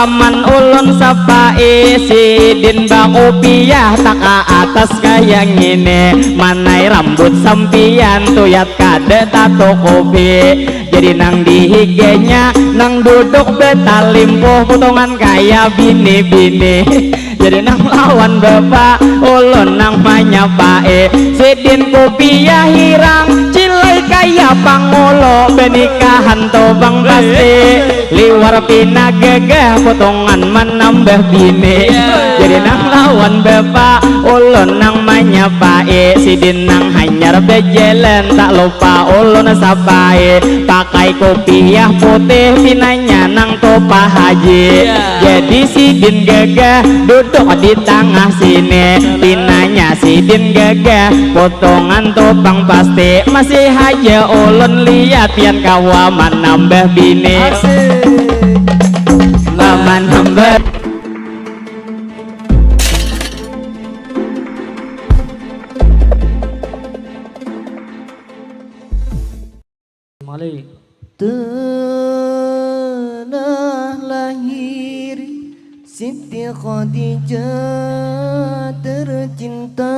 laman ulun sapai sidin bakopiah tak ke atas kayak ngene manai rambut sampian tuyat kade tato kopi jadi nang dihigenya nang duduk betalimpuh potongan kaya bini-bini jadi nang lawan bapak ulun nang manyapae sidin kopiah hirang cilai kaya pangulo benikahan tobang pasti liwar pina gegah potongan menambah bini jadi nang lawan bapak ulun nang manyapae sidin nang hanyar bejelen tak lupa ulun sapae pakai kopiah putih pinanya nang topa haji jadi sidin gagah duduk di tengah sini pinanya sidin gagah potongan topang pasti masih aja ulun lihat pian kawaman nambah bini laman nambah Tanah lahir Siti Khadijah tercinta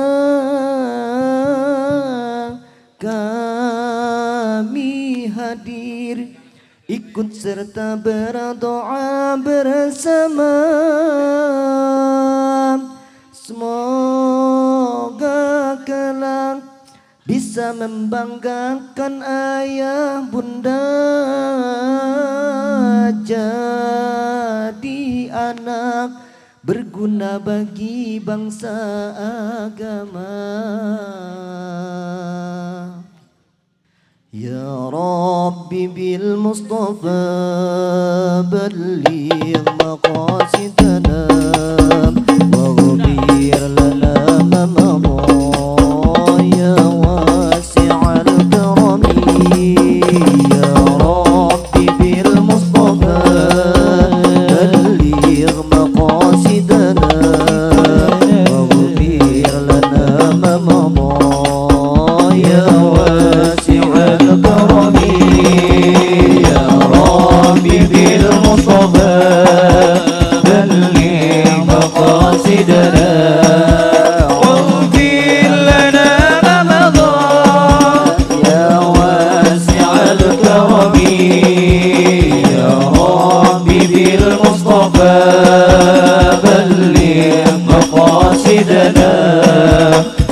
kami hadir ikut serta berdoa bersama semoga kelak bisa membanggakan ayah bunda jadi anak berguna bagi bangsa agama. Ya Rabbi bil Mustafa balligh maqasidana waghfir lana ma madha ya wasi'al karami ya Rabbi bil Mustafa balligh maqasidana waghfir lana ma madha ya wasi'al karami ya Rabbi bil Mustafa balligh maqasidana بلغ مقاصدنا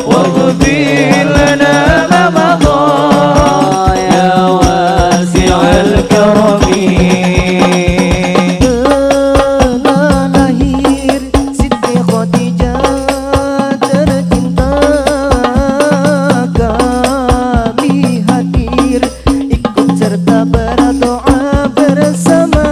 واغفر لنا ما مضى يا واسع الكرم lahir Siti Khadijah tercinta kami hadir ikut serta berdoa bersama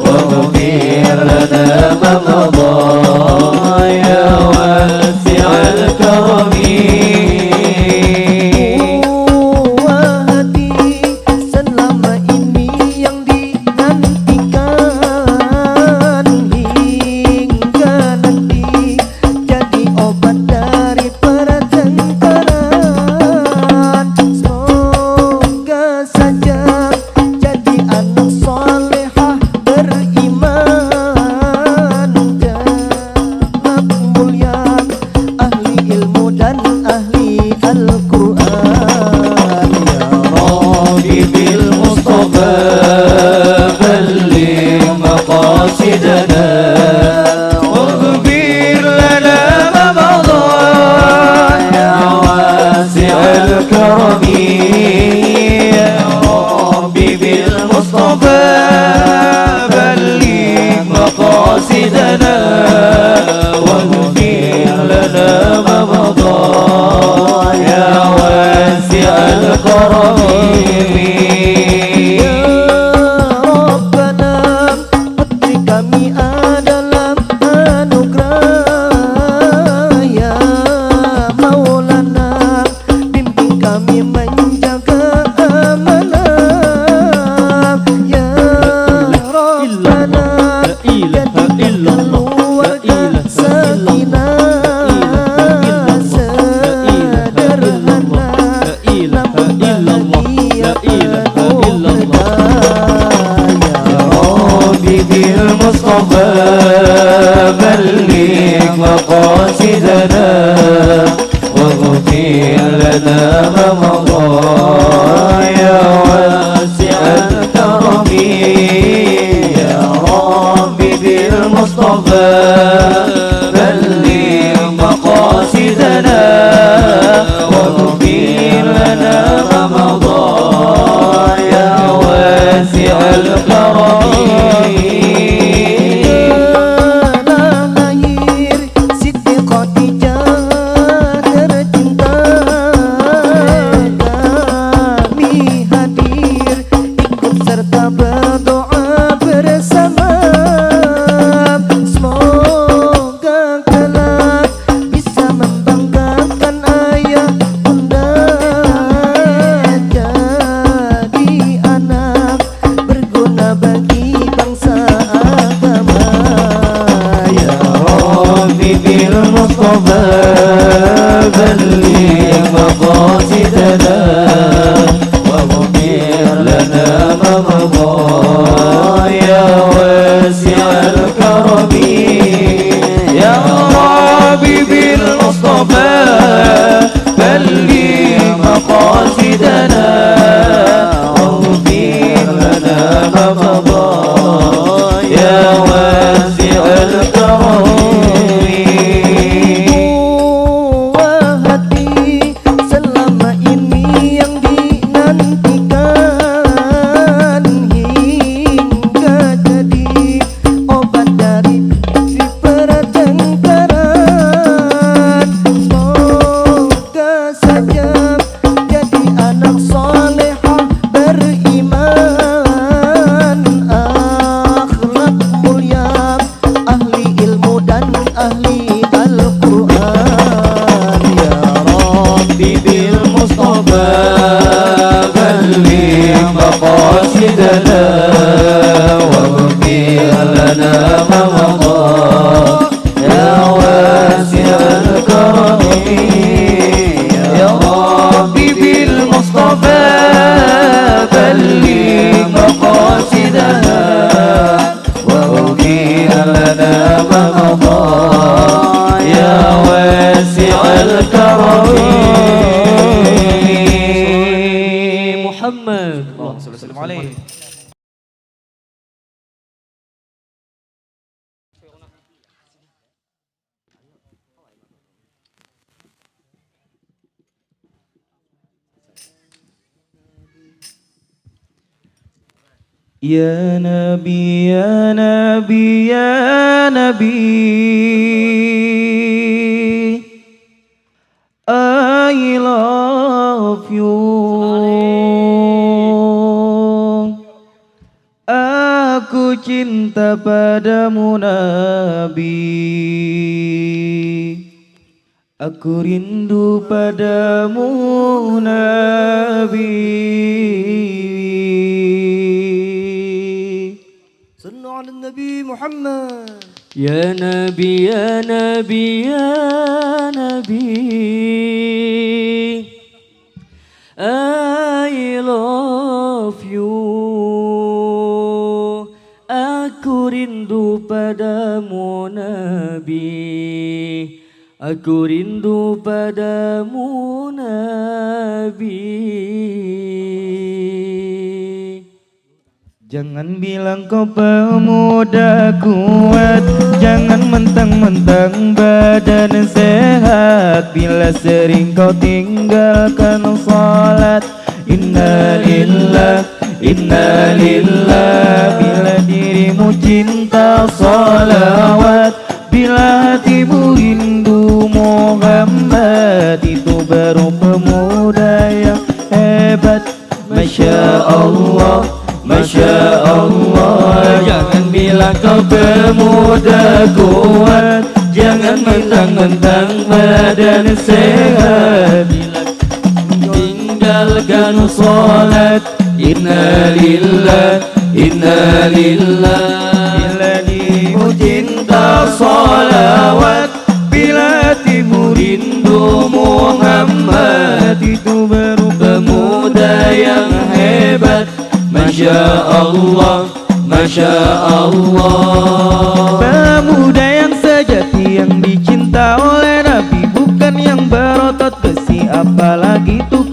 واغفر لنا ما مضى يا واسع الكرم selama ini yang dinantikan hingga nanti jadi obat dari pertengkaran semoga saja jadi anak solehah beriman jannah mulia ahli ilmu dan ahli Al-Quran ya Rabbi bil Mustafa balligh maqasidana waghfir lana ma madha ya wasi'al karami ya Rabbi bil Mustafa balligh maqasidana waghfir lana ma madha رمضان يا واسع الكرم يا ربي بالمصطفى بلغ مقاصدنا واغفر لنا رمضان يا واسع الكرم بلغ مقاصدنا واغفر لنا ما مضى يا واسع الكرم يا ربي بالمصطفى بلغ مقاصدنا واغفر لنا ما مضى يا واسع الكرم مقاصدنا واغفر لنا ما مضى يا واسع الكرم يا ربي بالمصطفى بلغ مقاصدنا واغفر لنا ما مضى يا واسع الكرم محمد اللهم صل وسلم عليه. Ya Nabi, ya Nabi, ya Nabi, I love you. Aku cinta padamu Nabi, aku rindu padamu Nabi. Sallu ala Nabi Muhammad. Ya Nabi, ya Nabi, ya Nabi, I love you. Aku rindu padamu Nabi, aku rindu padamu Nabi. Jangan bilang kau pemuda kuat, jangan mentang-mentang badan sehat. Bila sering kau tinggalkan salat, inna lillah, inna lillah. Bila dirimu cinta salawat, bila hatimu rindu Muhammad, itu baru pemuda yang hebat. Masya Allah, Masya Allah. Jangan bilang kau pemuda kuat, jangan mentang-mentang badan sehat. Tinggalkan salat, inna lillah, inna lillah. Bila dirimu cinta salawat, bila hatimu rindu Muhammad, itu baru pemuda yang hebat. Masya Allah, Masya Allah. Pemuda yang sejati, yang dicinta oleh Nabi, bukan yang berotot besi, apalagi tuh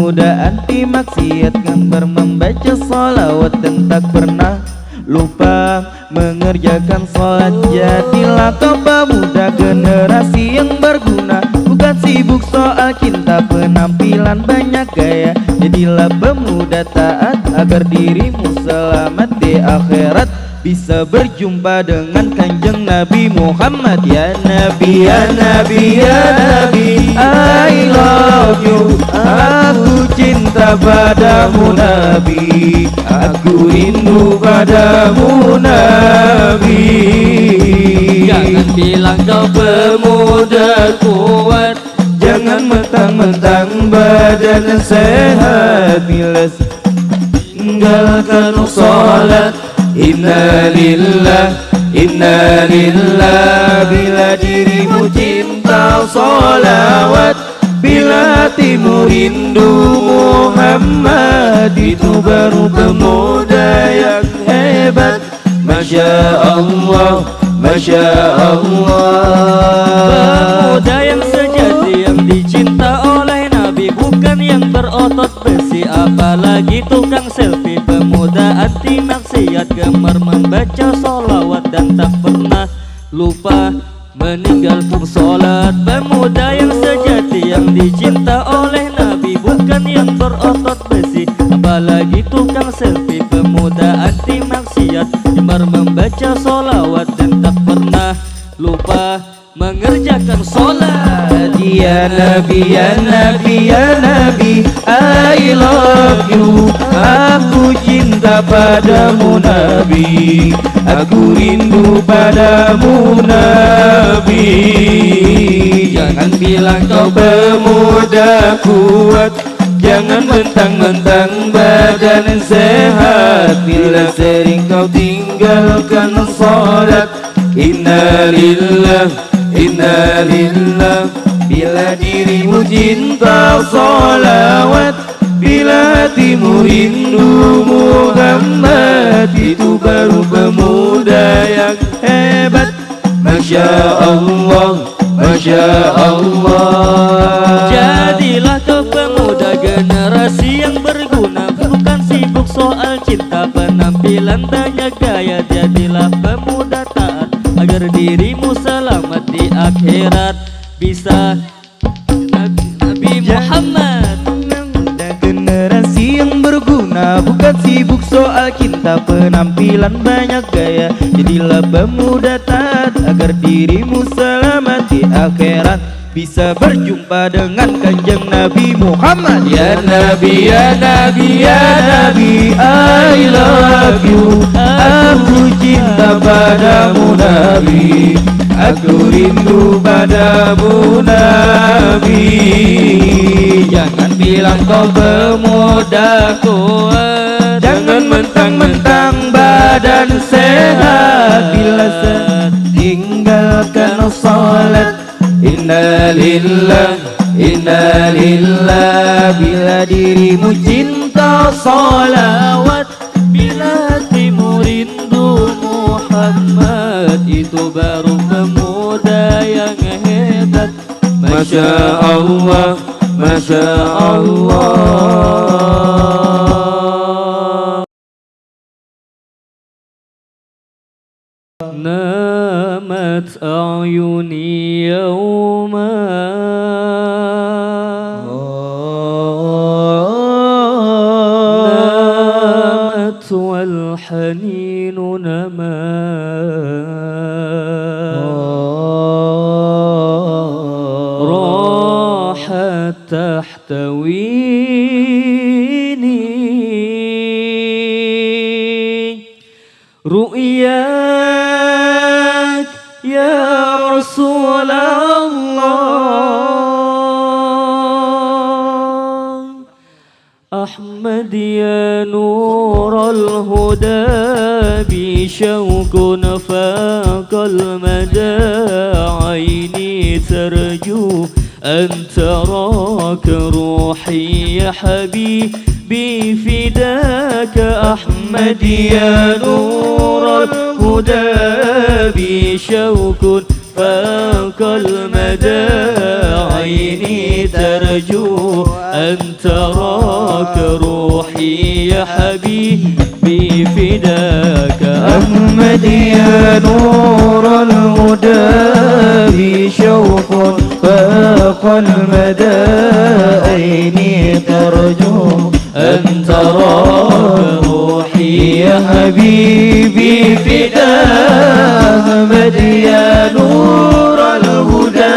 pemuda anti maksiat, gemar membaca salawat dan tak pernah lupa mengerjakan sholat. Jadilah kau pemuda generasi yang berguna, bukan sibuk soal cinta penampilan banyak gaya. Jadilah pemuda taat agar dirimu selamat di akhirat, bisa berjumpa dengan kanjeng Nabi Muhammad. Ya Nabi, ya Nabi, ya Nabi, I love you. Aku cinta padamu Nabi, aku rindu padamu Nabi. Jangan bilang kau pemuda kuat, Jangan mentang-mentang badan sehat, bila tinggalkan sholat. Inna lillah, inna lillah. Bila dirimu cinta sholawat, bila hatimu rindu Muhammad, itu baru pemuda yang hebat. Masya Allah, Masya Allah. pemuda yang sejati, yang dicinta oleh Nabi, bukan yang berotot besi apalagi tukang selfie. Pemuda anti maksiat, gemar membaca sholawat dan tak pernah lupa meninggalkan sholat. Pemuda yang sejati, yang dicinta oleh Nabi, bukan yang berotot besi apalagi tukang selfie. Pemuda anti maksiat, gemar membaca sholawat dan tak pernah lupa mengerjakan sholat. Ya Nabi, ya Nabi, ya Nabi, I love you. Aku cinta padamu Nabi, aku rindu padamu Nabi. Jangan bilang kau pemuda kuat, jangan mentang-mentang badan sehat, bila sering kau tinggalkan sholat. Inna lillah, inna lillah. Bila dirimu cinta sholawat, bila hatimu rindu Muhammad, itu baru pemuda yang hebat. Masya Allah, Masya Allah. Jadilah kau pemuda generasi yang berguna, bukan sibuk soal cinta penampilan banyak gaya. Jadilah pemuda taat agar dirimu selamat di akhirat, bisa Nabi Muhammad. Dan generasi yang berguna, bukan sibuk soal cinta penampilan banyak gaya. Jadilah pemuda taat agar dirimu selamat di akhirat, bisa berjumpa dengan kanjeng Nabi Muhammad. Ya Nabi, ya Nabi, ya Nabi, I love you. Aku cinta padamu Nabi, aku rindu padamu Nabi. Jangan bilang kau pemuda kuat, jangan mentang-mentang badan sehat, bila tinggalkan sholat. Inna lillah, inna lillah. Bila dirimu cinta sholawat, Bila hatimu rindu Muhammad, itu baru pemuda yang hebat. Masya Allah, Masya Allah. Namat a'yuni yawma, namat wal haninu nama, rahat tahtawini ru'yak ya Rasulullah. Ahmad ya nur al-huda, bi syawkun faqal mada, aini tarju an taraka ruhi ya habibi fidaka. Ahmad ya nur al-huda, bi syawkun فوق المدى عيني ترجو أن تراك روحي يا حبيبي فداك أحمد يا نور الهدى بي شوق فاق المدى عيني ترجو أن تراك روحي يا حبيبي فداك أحمد يا نور الهدى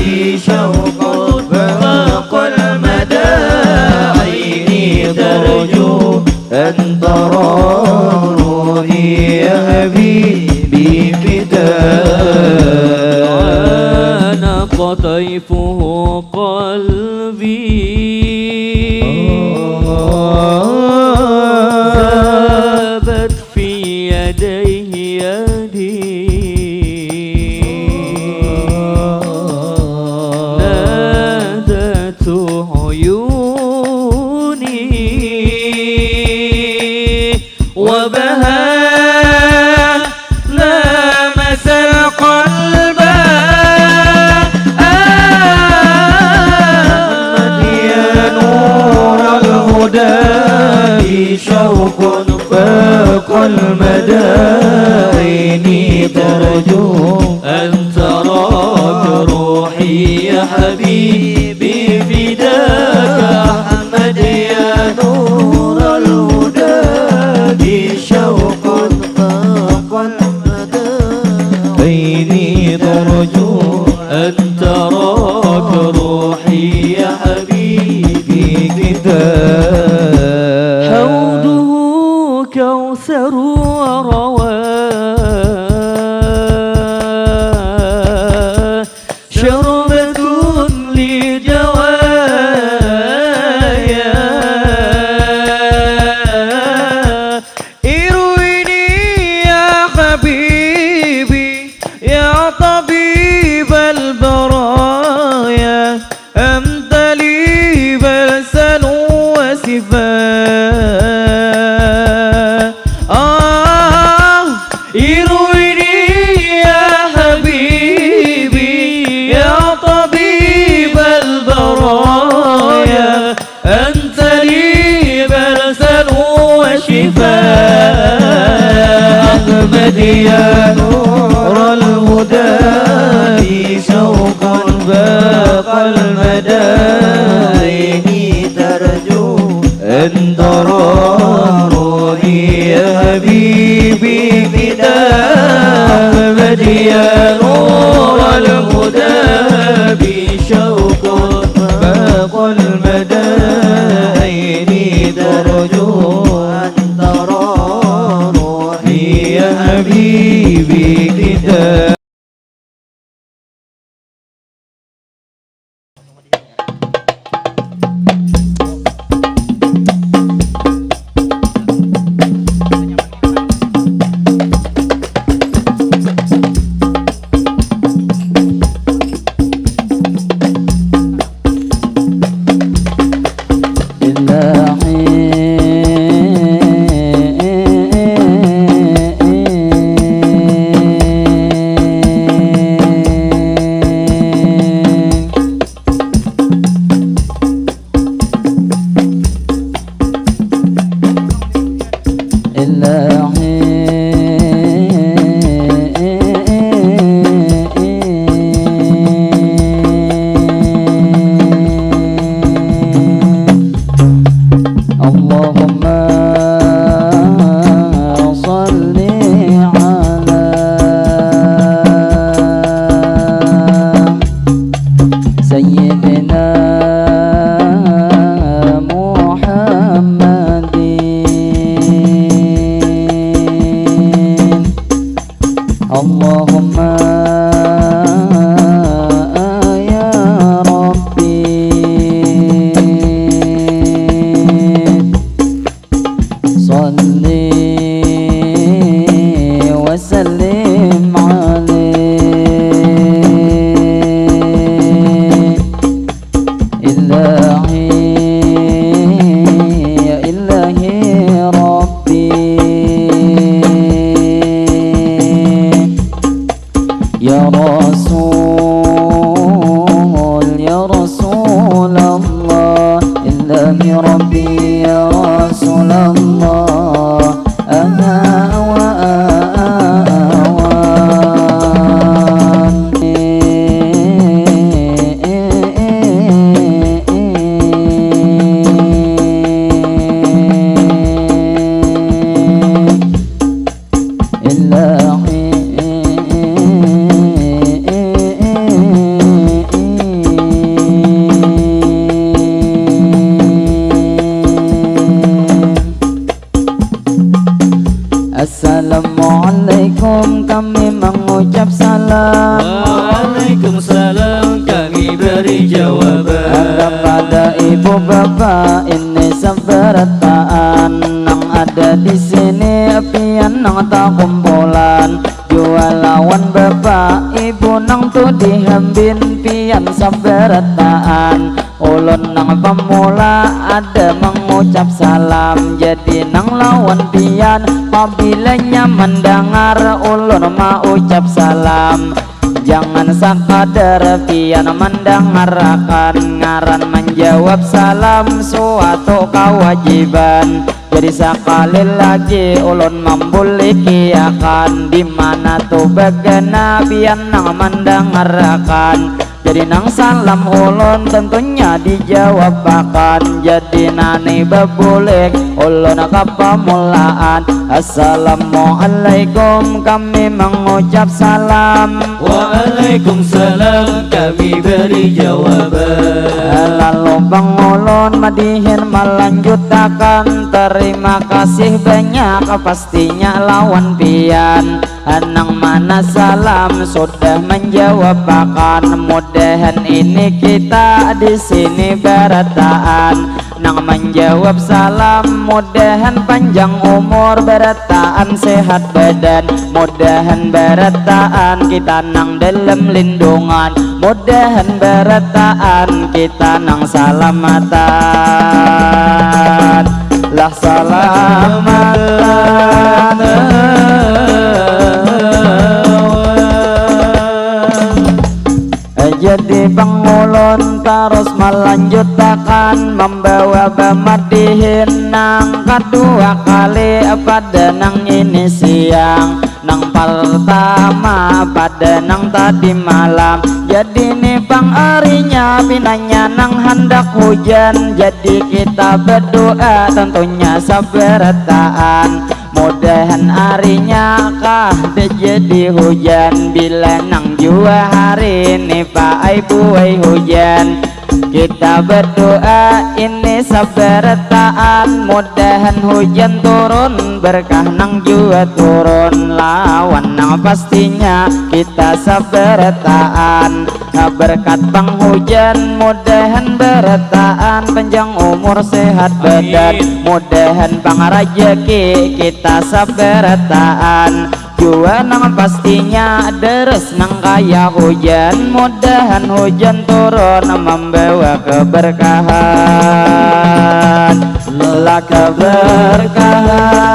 بي شوق فاق المدى عيني ترجو أن ترى روحي يا حبيبي فداك عانق طيفه قلبي ذابت في يديه يدي نادت عيوني وبهى لامس القلب أحمد يا نور الهدى بي شوق فاق المدى عيني ترجو أن تراك روحي يا حبيبي فداك أحمد يا نور الهدى بي شوق فاق المدى عيني ترجو أن تراك روحي يا حبيبي في كتاب حوضه كوثر ورواه شربة لجوايا ارويني يا حبيبي يا طبيب البرايا أنت لي بلسا وسفاء ارويني يا حبيبي يا طبيب البرايا أنت لي بلسا وشفاء أحمد يا نور الهدى بي شوق فاق المدى عيني ترجو أن ترى روحي يا حبيبي فداك أحمد يا نور الهدى بي شوق فاق المدى عيني ترجو أن ترى روحي يا حبيبي فداك ilahi rabbi ya Rasulullah Assalamualaikum, kami mengucap salam. Waalaikumsalam, kami beri jawaban. Kepada ibu bapak ini seberataan, nang ada di sini pian nang tak kumpulan. Jual lawan bapak ibu nang tu dihambin pian seberataan. Ulun nang pemula ada mengucap salam, jadi nang lawan pian apabila mendengar ulun mau ucap salam. Jangan sekadar pian mendengarkan, ngaran menjawab salam suatu kewajiban. Jadi sekali lagi ulun membulikiakan, dimana tuh begena pian nang mendengarkan. Jadi nang salam ulun tentunya dijawab akan. Jadi nani bebulik ulun kepamulaan. Assalamualaikum, kami mengucap salam. Waalaikumsalam, kami beri jawaban. Lalu bang ulun madihin melanjutkan, terima kasih banyak pastinya lawan pian. Nang mana salam sudah menjawab akan, mudahan ini kita di sini berataan. Nang menjawab salam mudahan panjang umur, berataan sehat badan, mudahan berataan kita nang dalam lindungan, mudahan berataan kita nang salamatan. Lah salamatan jadi bang ulun terus melanjutkan, membawa bamadihin nang kedua kali pada nang ini siang, nang pertama pada nang tadi malam. Jadi nih bang arinya pinanya nang hendak hujan, jadi kita berdoa tentunya saberataan. Mudahan harinya kah jadi hujan, bila nang jua hari ini pak buai hujan. Kita berdoa ini saberataan, mudahan hujan turun, berkah nang jua turun, lawan nang pastinya kita saberataan. Berkat bang hujan mudahan berataan, panjang umur sehat badan, mudahan bang rejeki kita saberataan. Jua nang pastinya deres nang kaya hujan, mudahan hujan turun membawa keberkahan. Lah keberkahan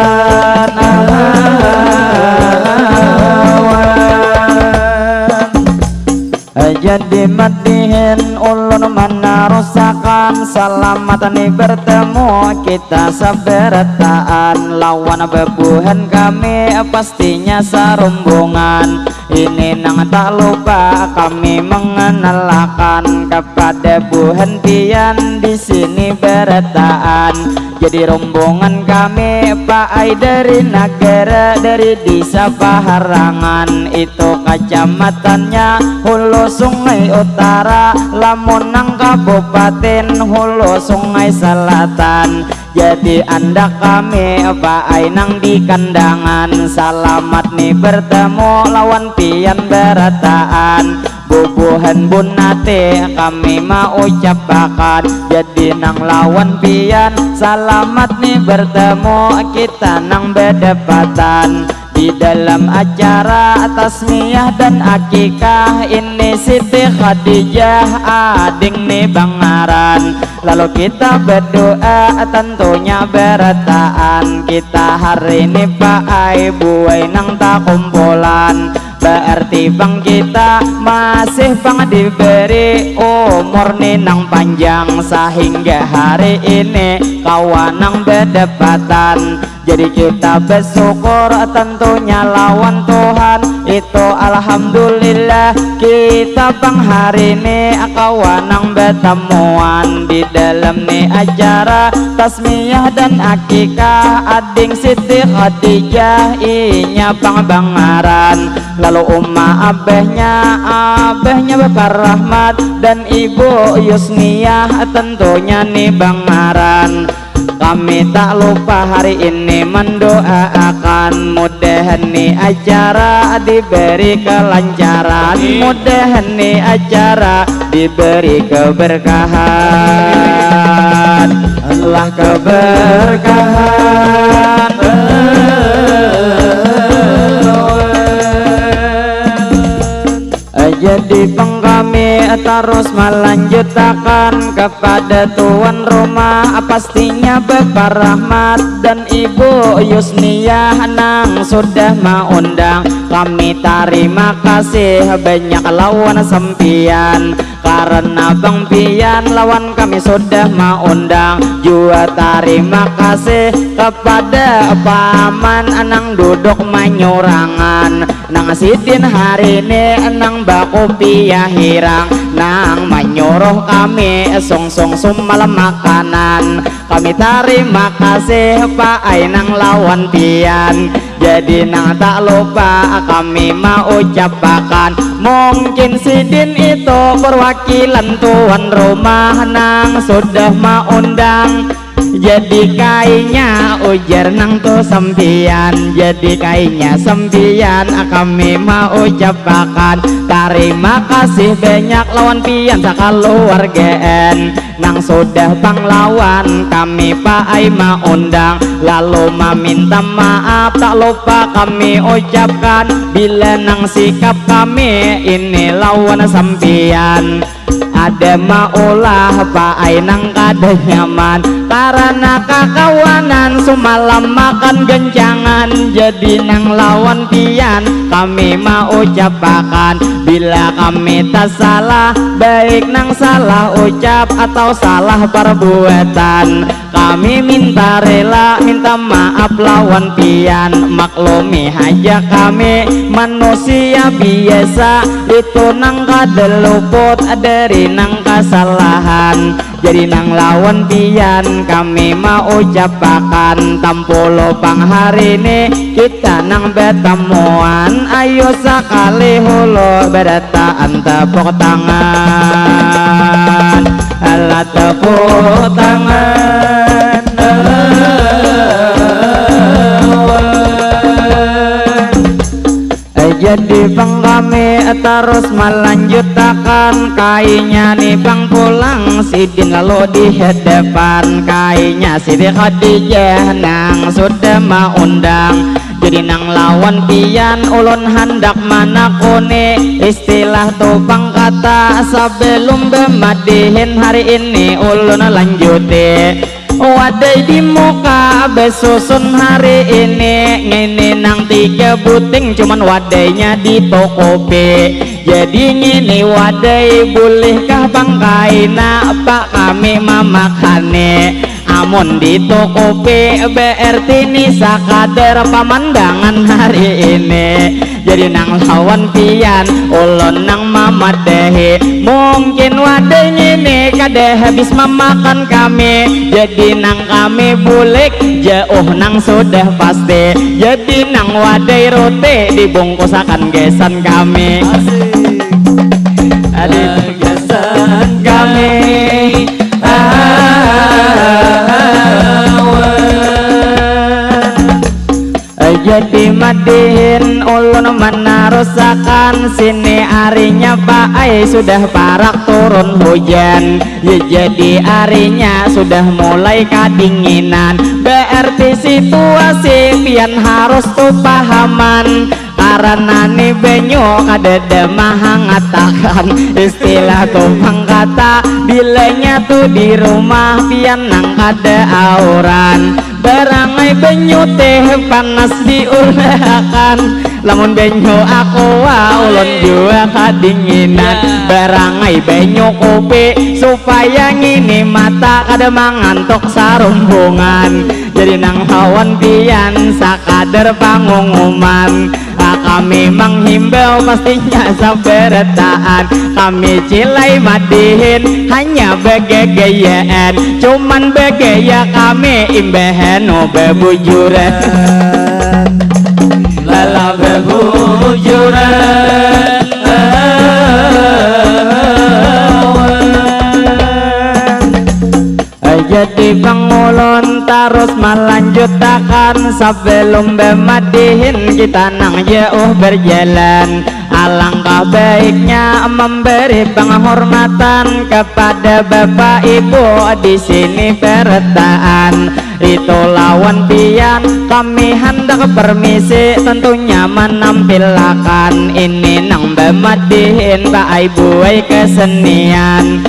jadi madihin ulun mana rusakan, selamat nih bertemu kita saberataan. Lawan bebuhan kami pastinya serumbungan, ini nang tak lupa kami mengenalkan kepada buhan pian di sini berataan. Jadi rombongan kami Pak Ai dari negara, dari desa Paharangan, itu kecamatannya Hulu Sungai Utara, lamun nang Kabupaten Hulu Sungai Selatan. Jadi anda kami Pak Ai nang di kandangan, selamat nih bertemu lawan pian berataan. Bubuhan bunate kami mau ucapakan, jadi nang lawan pian selamat nih bertemu kita nang berdepatan. Di dalam acara tasmiyah dan akikah ini Siti Khadijah ading nih Bangaran. Lalu kita berdoa tentunya berataan, kita hari ini Pak Ai buai nang tak kumpulan. berarti bang kita masih bang diberi umur ninang panjang, sehingga hari ini kawanang berdepatan. Jadi kita bersyukur tentunya lawan Tuhan itu alhamdulillah. Kita bang hari ini kawanang bertemuan di dalam nih acara tasmiyah dan akikah ading Siti Khadijah inya bang bangaran. Lalu abehnya Bapak Rahmat dan Ibu Yusniyah tentunya nih bangaran. Kami tak lupa hari ini mendoakan mudahan nih acara diberi kelancaran, mudahan nih acara diberi keberkahan, Allah keberkahan. Jadi bang kami terus melanjutkan kepada tuan rumah pastinya Bapak Rahmat dan Ibu Yusniyah nang sudah mengundang. Kami terima kasih banyak lawan sempian karena bang pian lawan kami sudah mengundang. Juga terima kasih kepada paman nang duduk manyurangan nang sidin hari ini nang bakopi ya hirang nang menyuruh kami song-song malam makanan. Kami terima kasih Pak Ai nang lawan pian. Jadi nang tak lupa kami mau ucapkan mungkin sidin itu perwakilan tuan rumah nang sudah mengundang. Jadi kainya ujar nang tu sempian, jadi kainya sempian kami mau ucapkan terima kasih banyak lawan pian sakaluargaan nang sudah panglawan kami Pak Ai undang. Lalu meminta maaf tak lupa kami ucapkan bila nang sikap kami ini lawan sempian. Ada maulah Pak Ai nang kada nyaman karena kakawanan semalam makan genjangan. Jadi nang lawan pian kami mau ucapkan bila kami tak salah baik nang salah ucap atau salah perbuatan kami minta rela minta maaf lawan pian. Maklumi aja kami manusia biasa itu nang kada luput dari nang kesalahan. Jadi nang lawan pian kami mau ucapkan tampulo pang hari ini kita nang bertemuan. Ayo sekali hulu berdataan tepuk tangan, alat tepuk tangan. Jadi bang kami terus melanjutkan kainya nih bang pulang sidin lalu di hadapan kainya Siti Khadijah nang sudah mengundang. Jadi nang lawan pian ulun hendak mana kone istilah topang kata sebelum bemadihin hari ini ulun lanjuti. Wadai di muka besusun hari ini ngini nang 3 buting cuman wadainya di Tokope. Jadi ngini wadai bolehkah bangkaina Pak kami mamakane amun di Tokope berarti ini sakadar pemandangan hari ini. Jadi nang lawan pian ulun nang mamadehi mungkin wadai ini kada habis memakan kami. Jadi nang kami bulik jauh nang sudah pasti. Jadi nang wadai roti dibungkusakan gesan kami. Ada gesan kami. Jadi madihin ulun menarusakan sini harinya Pak Ai sudah parak turun hujan. Ya jadi harinya sudah mulai kedinginan berarti situasi pian harus tuh pahaman. Karena nih benyo kada demah ngatakan istilah tumpang kata bilanya tuh di rumah pian nang kada auran. Barangai benyo teh panas diulakan lamun benyo aqua ulun jua kadinginan barangai benyo kopi supaya ngini mata kada mangantok sarumbungan jadi nang hawan pian sakadar pangumuman kami menghimbau pastinya saberetaan kami cilai madihin hanya begegayaan cuman begaya kami imbehen bebujuran lala bebujuran jadi pangulon terus melanjutkan sebelum bemadihin kita nang jauh berjalan alangkah baiknya memberi penghormatan kepada bapak ibu di sini pertaan itu lawan pian kami hendak permisi tentunya menampilkan ini nang bemadihin pak ibu kesenian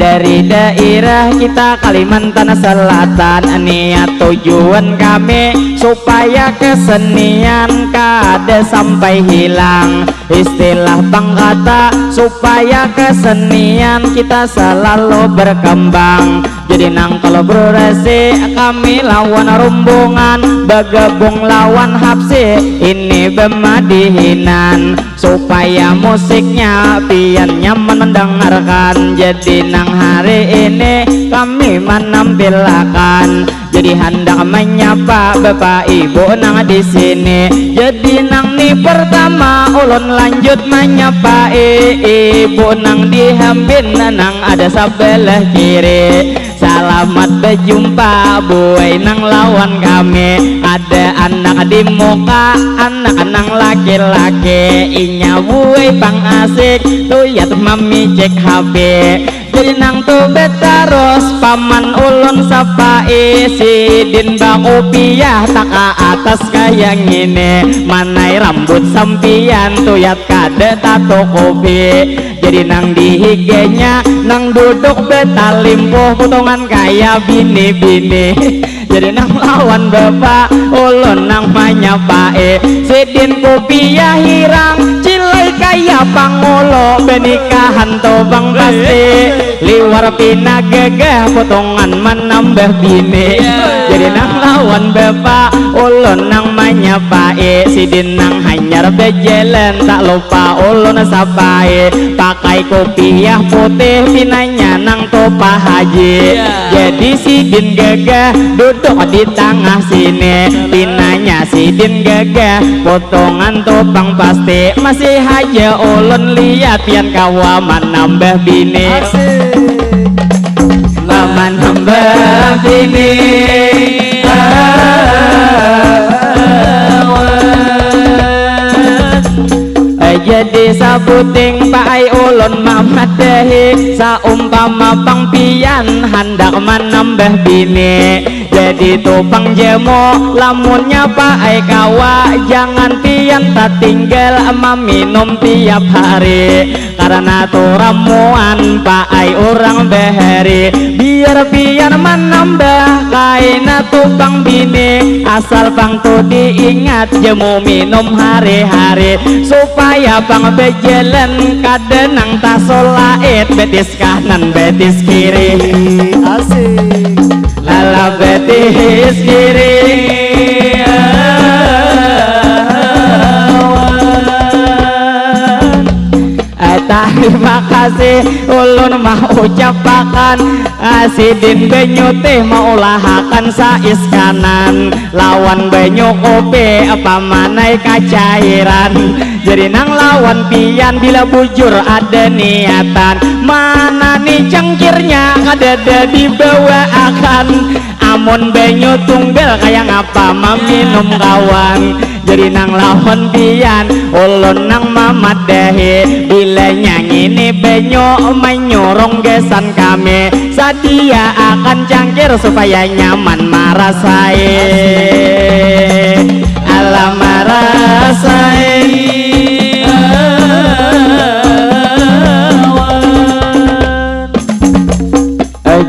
dari daerah kita Kalimantan Selatan niat tujuan kami supaya kesenian kada sampai hilang istilah pangkata supaya kesenian kita selalu berkembang jadi nang kolaborasi kami lawan rombongan bergabung lawan hapsi ini bemadihinan supaya musiknya pian nyaman mendengarkan jadi nang hari ini kami menampilkan jadi hendak menyapa bapak ibu nang di sini jadi nang ni pertama ulun lanjut menyapa ibu nang dihambin nang ada sebelah kiri selamat berjumpa buai nang lawan kami ada anak di muka anak nang laki-laki inya buai pang asik tuyat mami cek HP jadi nang tu betaros paman ulun sapa sidin bang upiah tak atas kayang ini manai rambut sampian tuyat kade tato kopi jadi nang di higenya nang duduk beta limpuh potongan kaya bini-bini jadi nang lawan bapak ulun nang menyapa sidin kopiah hirang cilai kaya pangulo benikahan to bang pasti liwar pina gagah potongan menambah bini jadi nang lawan bapak ulun nang menyapa sidin nang hanyar bejalan tak lupa ulun sapai pakai kopiah putih pinanya nang topa haji jadi sidin gagah duduk di tengah sini pinanya sidin gagah potongan topang pasti masih aja ulun lihat pian kawa menambah bini menambah bini jadi sabuting paai ulun mamadahi saumpama pangpian hendak menambah bini jadi tupang jemo lamunnya paai kawa jangan pian tak tinggal meminum tiap hari karena tu ramuan paai orang beheri biar pian menambah kaina tupang bini asal pang tu diingat jemu minum hari-hari supaya pang bejalan kadenang tasolait betis kanan betis kiri asik lala betis kiri terima kasih ulun mah ucapakan sidin benyo teh mau lahakan sais kanan lawan benyo kopi apa manai kacairan jadi nang lawan pian bila bujur ada niatan mana nih cangkirnya ada dibawa akan amun benyo tunggal kayak ngapa meminum kawan jadi nang lawan pian ulun nang mamadahi bila nyanyi ini benyo menyorong gesan kami sadia akan cangkir supaya nyaman marasai alam marasai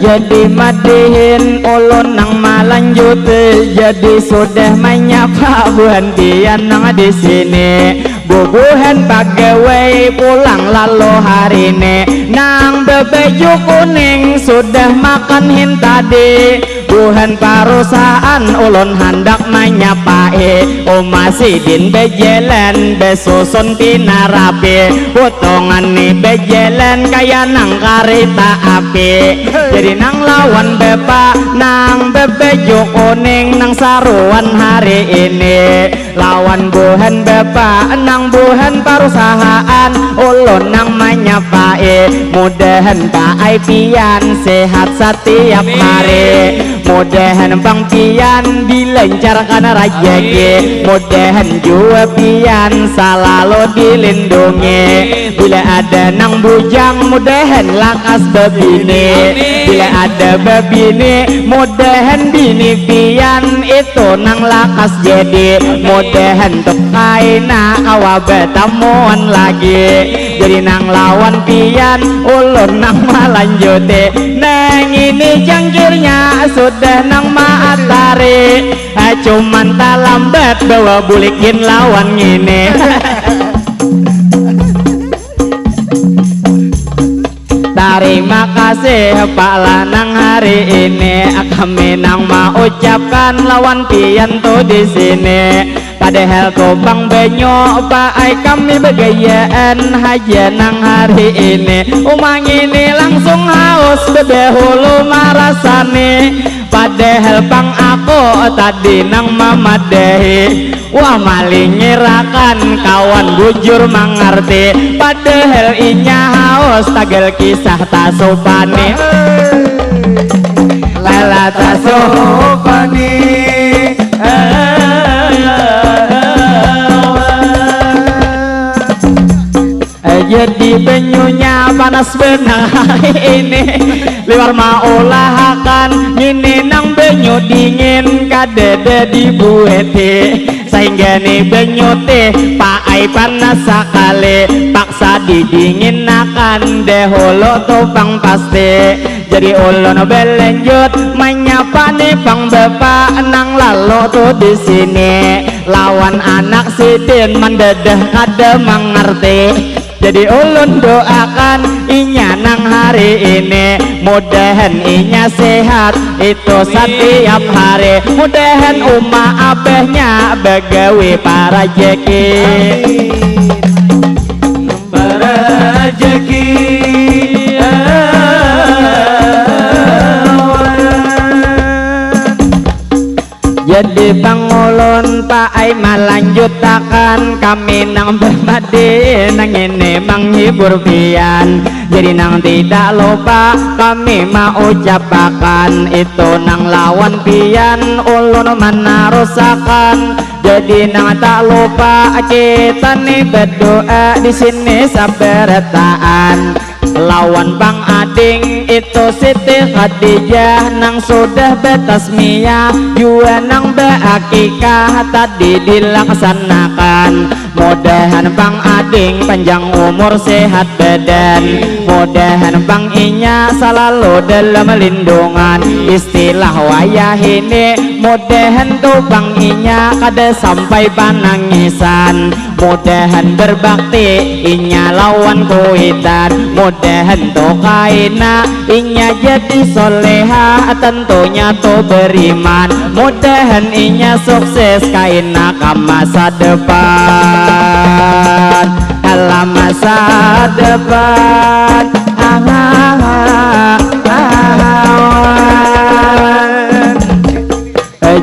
jadi madihin ulun nang malanjut, jadi sudah menyapa buhantian nang di sini. Bubuhan pegawai pulang lalu hari ini, nang bebeju kuning sudah makan hin tadi. Buhan perusahaan ulun hendak menyapai, masih din bejelen besusun tina rapi, potongan nih bejelen kaya nang kereta api. Jadi nang lawan bepa nang bebeju kuning nang saruan hari ini, lawan buhan bepa nang buhan perusahaan ulun nang menyapai. Mudahan Pak Aipian sehat setiap hari, mudahan Bang Pian dilancarkan rezeki, mudahan juga Pian selalu dilindungi. Bila ada nang bujang mudahan lakas bebini, bila ada bebini mudahan bini Pian itu nang lakas jadi. Mudahan tuk kaina awa betamuan lagi, jadi nang lawan Pian ulun nang malanjuti. Neng ini jangkirnya sudah nang maatari, cuman tak lambat bawa bulikin lawan ini. Terima kasih Pak Lanang hari ini, kami nang mengucapkan lawan Pian tuh di sini. Padahal Bang Benyo Pak Ai kami begayaan haja nang hari ini. Umang ini langsung haus bedahulu marasane, padahal Bang aku tadi nang memadahi. Wah maling ngirakan kawan bujur mengerti, padahal inya haus tagel kisah tasopani. Lala tasopani jadi benyunya panas benang ini, liwar maulahakan ini nang benyu dingin kadede dibuete, sehingga nih benyu teh Pak Ai panas sekali, paksa didinginakan deholo topang pasti. Jadi ulun belanjut menyapa nih Bang Bapak nang lalu tuh di sini, lawan anak sidin mendadah kada mengerti. Jadi ulun doakan inya nang hari ini, mudahan inya sehat itu setiap hari, mudahan umma abahnya begawi para jeki. Para jeki jadi Bang ulun Pak Ai melanjutakan kami nang bermadi nang ini menghibur Pian. Jadi nang tidak lupa kami mau ucapakan itu nang lawan Pian ulun menarusakan. Jadi nang tak lupa kita nih berdoa di sini saberetaan. Lawan Bang Ading itu Siti Khadijah nang sudah betasmiyah, jua nang beakikah tadi dilaksanakan. Mudahan Bang Ading panjang umur sehat badan, mudahan Bang Inya selalu dalam lindungan. Istilah wayah ini mudahan tuh Bang Inya kada sampai panangisan, mudahan berbakti inya lawan kuitan, mudahan tuh kaina inya jadi soleha tentunya tuh beriman, mudahan inya sukses kaina ke masa depan. Alam masa depan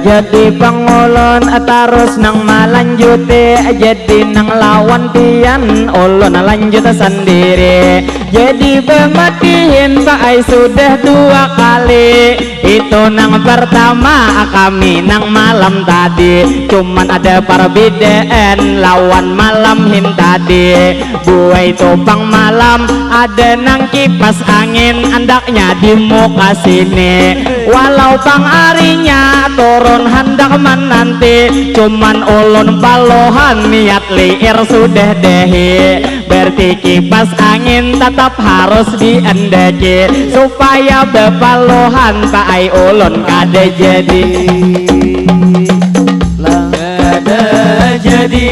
jadi Bang ulun terus nang malanjuti, jadi nang lawan Pian ulun lanjut sendiri. Jadi pematihin Pak Ai sudah 2 kali, itu nang pertama kami nang malam tadi, cuman ada perbedaan lawan malam hin tadi. Buai topang malam ada nang kipas angin andaknya di muka sini, walau pang arinya turun hendak menanti, cuman ulun balohan niat liir sudah dehi. Berarti kipas angin tetap harus diendeki, supaya bebalohan pak ai ulun kada jadi. Kada jadi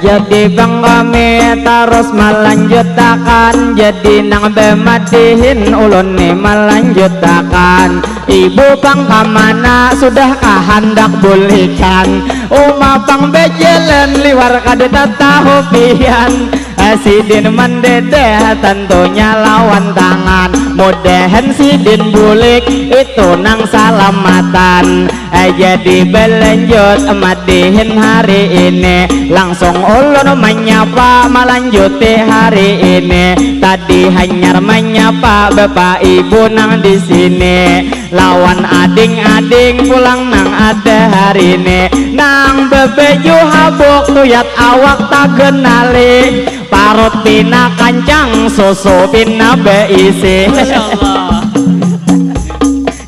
jadi bang kami terus melanjutkan, jadi nang bemadihin ulun nih melanjutkan. Ibu bang kamana sudah hendak bulikan, uma bang bejelen liwar kada tahu pian. Sidin mendedeh tentunya lawan tangan, mudahan sidin bulik itu nang salamatan. Jadi belanjut madihin hari ini, langsung ulun menyapa melanjuti hari ini. Tadi hanya menyapa bapak ibu nang di sini, lawan ading-ading pulang nang ada hari ini. Nang bebeju habuk tuyat awak tak kenali, parut pina kancang susu pina beisi.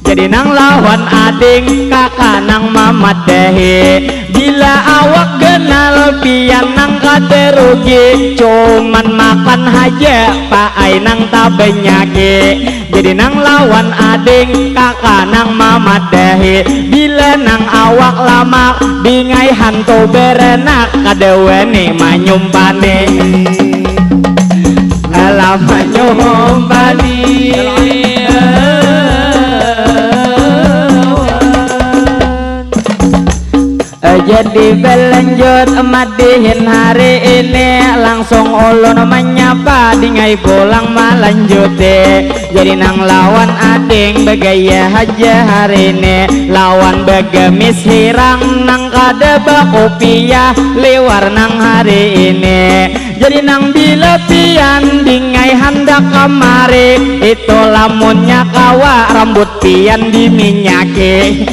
Jadi nang lawan ading kakak nang mamat dehi, bila awak kenal pian nang kada rugi, cuman makan haja pak ai nang tak benyaki. Jadi nang lawan ading kakak nang mamat dehi, bila nang awak lamak bingai hantu berenak kada weni manyumpani. Alam manyumpani jadi belanjut madihin hari ini, langsung ulun menyapa dingai pulang melanjuti. Jadi nang lawan ading begaya haja hari ini, lawan begemis hirang nang kada bakopiah liwar nang hari ini. Jadi nang bila pian dingai hendak kamari, itu lamunnya kawa rambut pian diminyaki.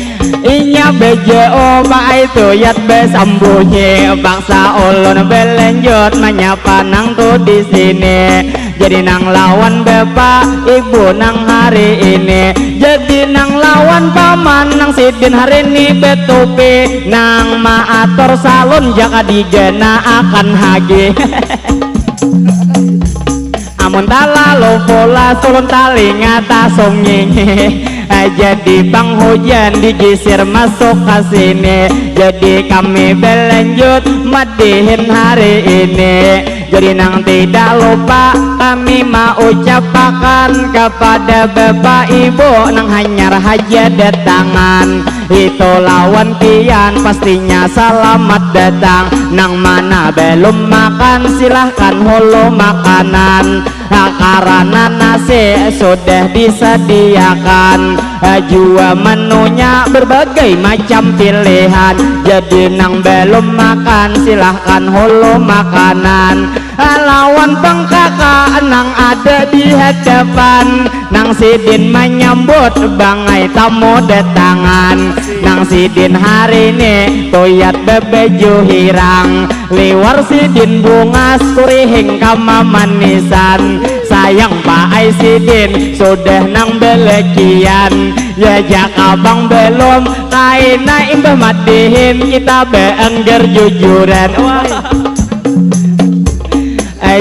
Inya beje oma itu yat besambunyi, bangsa ulun belanjut menyapa nang tu di sini. Jadi nang lawan bapak ibu nang hari ini, jadi nang lawan paman nang sidin hari ini betupi, nang maator salon jaka digena akan hagi. Amun tala lo pola sulun tali ngata songingi. Jadi bang hujan digisir masuk ke sini, jadi kami belanjut madihin hari ini. Jadi nang tidak lupa kami mau ucapkan kepada bapak ibu nang hanyar haja datangan, itu lawan pian pastinya selamat datang. Nang mana belum makan silahkan hulu makanan, karena nasi sudah disediakan. Jua menunya berbagai macam pilihan, jadi nang belum makan silahkan hulu makanan. Lawan pengkaka nang ada di hadapan, nang sidin menyambut bangai tamu datangan. Nang sidin hari ini toyat bebeju hirang, liwar sidin bunga kurihing kama manisan. Sayang pak ai sidin sudah nang belekian, ya jaka bang belum kaina imbah madihin kita beengger jujuran.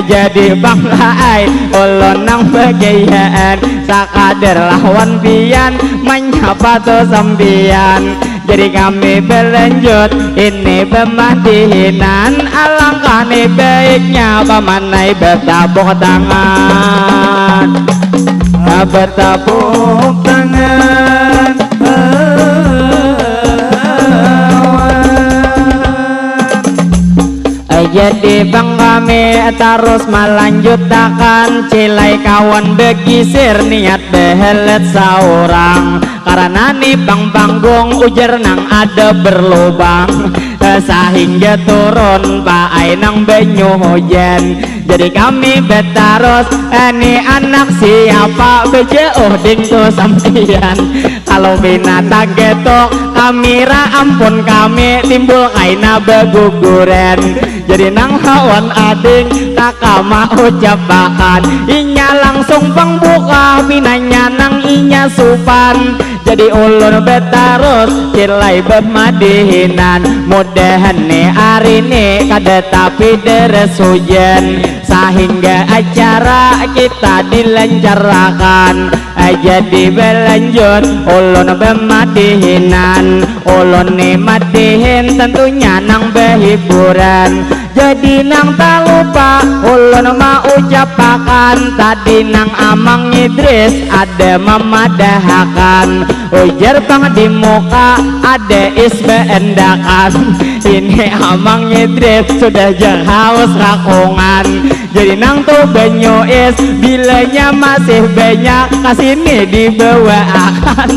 Jadi bang laai ulun nang bagayaan, sakadar lawan pian menyapa tu sampian. Jadi kami berlanjut ini pemadihinan, alangkah nih baiknya pamanai bertepuk tangan, bertepuk tangan. Jadi bang kami terus melanjutkan, cilai kawan begisir niat behelet seorang, karena nih bang panggung ujar nang ada berlubang, sehingga turun pak ai nang banyu hujan. Jadi kami betarus ini anak siapa bejauh ding tu sampian, kalau binatang getok kamera ampun kami timbul kaina beguguran. jadi nang lawan ading kakak mau ucapakan inya langsung pengbuka binanya nang inya supan jadi ulun betarus cilai bermadihinan mudahan nih hari ini kada tapi deres hujan sehingga acara kita dilancarkan jadi berlanjut ulun bermadihinan ulun nih madihin tentunya nang berhiburan jadi nang tak lupa ulun mau ucapakan tadi nang Amang Idris ada memadahakan ujar bang di muka ada isbendakan ini Amang Idris sudah jauh haus rakungan jadi nang tuh banyu is bilanya masih banyak kasini dibawaakan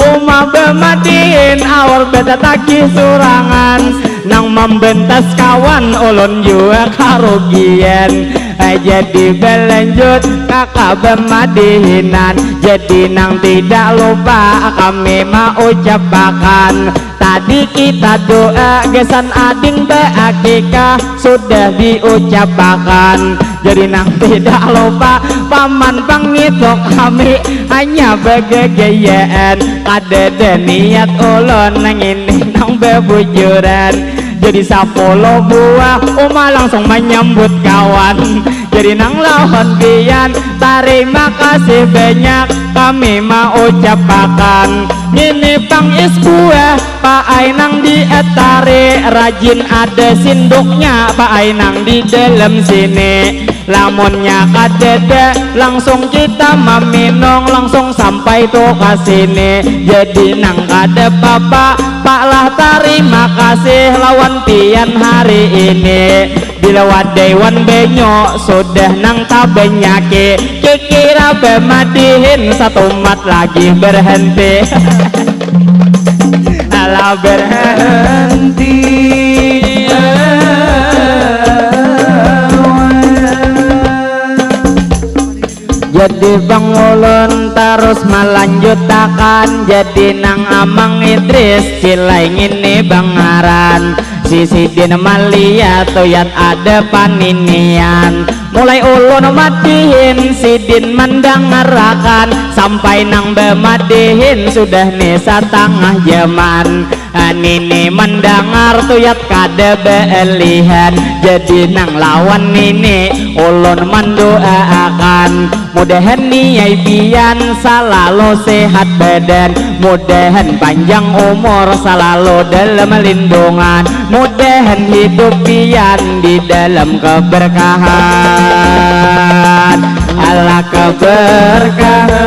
Uma bermadiin awal beta tagih surangan nang membentas kawan ulun juga karugian jadi berlanjut kakak bermadihinan jadi nang tidak lupa kami mau ucapakan tadi kita doa gesan ading beakikah sudah diucapakan jadi nang tidak lupa paman pangitok kami hanya begegayaan kada niat ulun nang ini nang bebujuran jadi 10 buah Uma langsung menyambut kawan jadi nang lawan pian terima kasih banyak kami mau ucapakan ini pang is buah Pak Ainang di etare rajin ada sinduknya Pak Ainang di dalam sini lamunnya kadede langsung kita meminong langsung sampai tuh kasini jadi nang kada papa Pak lah terima kasih lawan pian hari ini bila wadewan benyo sudah nang tabenyake kira bermadihin satu mat lagi berhenti alah berhenti jadi bang ulun terus melanjutakan jadi nang Amang Idris cilai ini bangaran sisi din malia tuyat ada paninian mulai ulun madihin sidin mendangarakan sampai nang bemadihin sudah nisa tengah zaman nini mendengar tuyat kada beelihan jadi nang lawan nini ulun mendoakan mudahan niai pian selalu sehat badan mudahan panjang umur selalu dalam lindungan mudahan hidup pian di dalam keberkahan Allah keberkahan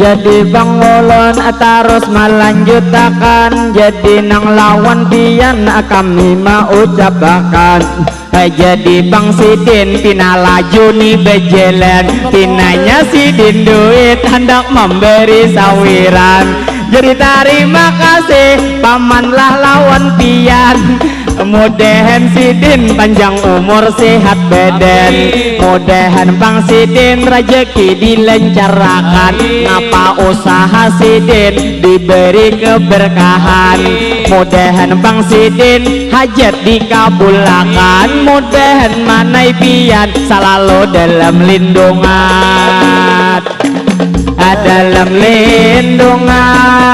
jadi bang ulun terus melanjutkan jadi nang lawan pian kami mau ucapakan jadi bang sidin pina laju nih bejalan pinanya sidin duit hendak memberi sawiran jadi terima kasih pamanlah lawan pian mudahan sidin panjang umur sehat badan mudahan bang sidin rezeki dilancarkan ngapa usaha sidin diberi keberkahan mudahan bang sidin hajat dikabulkan mudahan manai pian selalu dalam lindungan dalam lindungan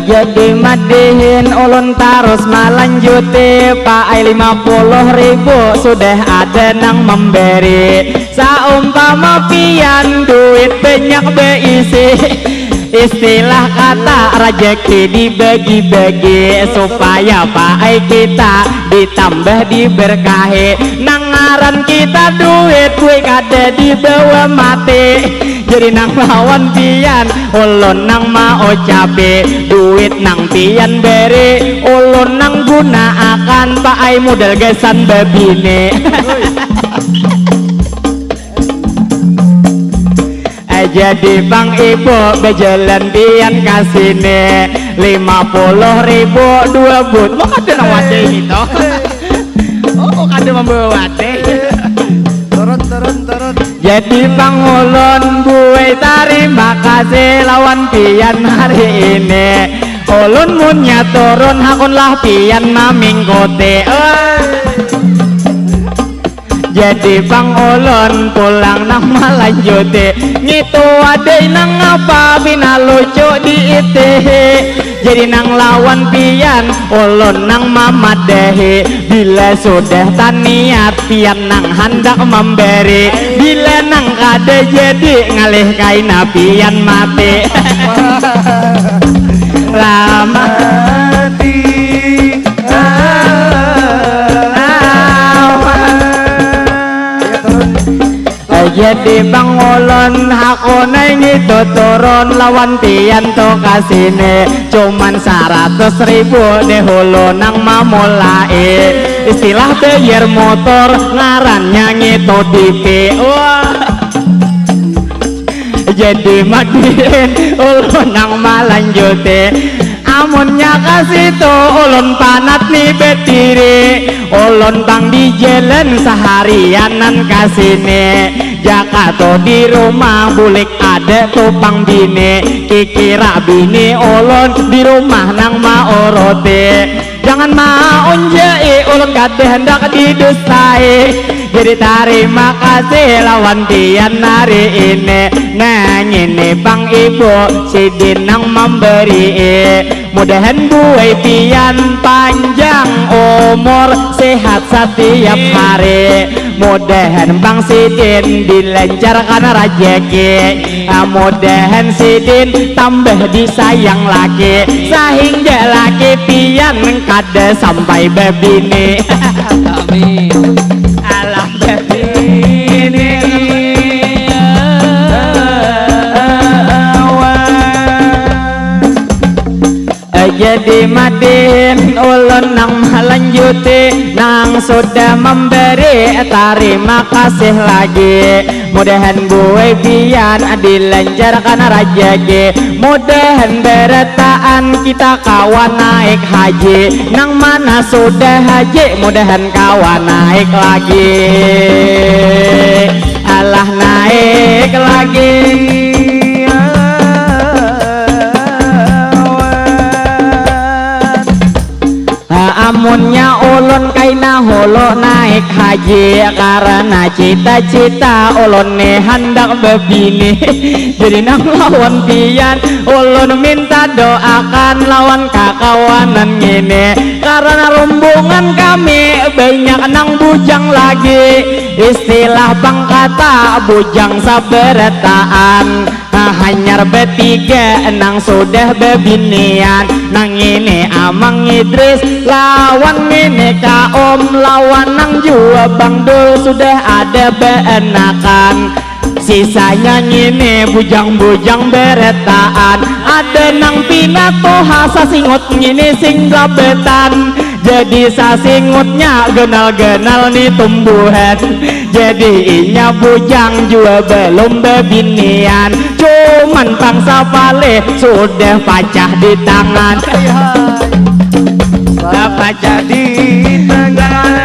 jadi madihin ulun terus melanjuti pakai 50.000 sudah ada nang memberi saumpama pian duit banyak beisi istilah kata rezeki dibagi-bagi supaya pakai kita ditambah diberkahi nangaran kita duit gue kada dibawa mati jadi nang lawan pian ulun nang mau cabe duit nang pian beri ulun nang guna akan pakai modal gesan babine jadi bang ibu bejalan pian kasine 50.000 2 but mau kada nang wate gitu oh kada membawa wate Jadi pangulon gue terima kasih lawan pian hari ini. Ulun munya turun hakunlah pian maming kote. Jadi bang ulun pulang nang malanjute ngitu adai nang apa bina lucu di ite. Jadi nang lawan pian ulun nang mamadehi. Bila sudah taniat pian nang hendak memberi. Bila nang kada jadi ngalih kaina pian mati. Lama hati jadi bang ulun hakone ngito turun lawan pian to kasine cuman 100.000 deh ulun nang mamulai istilah bayar motor ngarannya ngito dipi. Jadi madiin ulun nang malanjute amunnya kasih to ulun panat nih betiri ulun bang di jalan seharianan kasine Jakarta di rumah bulik ada tupang bini kikira bini ulun di rumah nang maorote jangan maun jai ulun kade hendak didustai. Jadi terima kasih lawan pian hari ini nang ini bang ibu sidin nang memberi mudahan buai pian panjang umur sehat setiap hari mudahan bang sidin dilancarkan rajeki mudahan sidin tambah disayang lagi sehingga laki pian kada sampai bebini. Amin. Alah bebini jadi madin ulun nang melanjuti nang sudah memberi terima kasih lagi mudahan gue pian dilancarkan rajeki mudahan beretaan kita kawan naik haji nang mana sudah haji mudahan kawan naik lagi alah naik lagi. Amunnya ulun kaina holo naik haji karena cita-cita ulun nih hendak bebini. Jadi nang lawan pian ulun minta doakan lawan kakawanan ini karena rombongan kami banyak nang bujang lagi istilah bang kata bujang saberetaan hanyar bertiga nang sudah bebinian nang ini amang Idris lawan ini kaum lawan nang jua bang dul sudah ada beenakan sisanya ngini bujang-bujang beretaan ada nang pinato hasa singut ngini sing gabetan jadi sasingutnya genal-genal nih tumbuhan jadi inya bujang jua belum bebinian cuman pangsa pale sudah pacah di tangan pacah di tangan.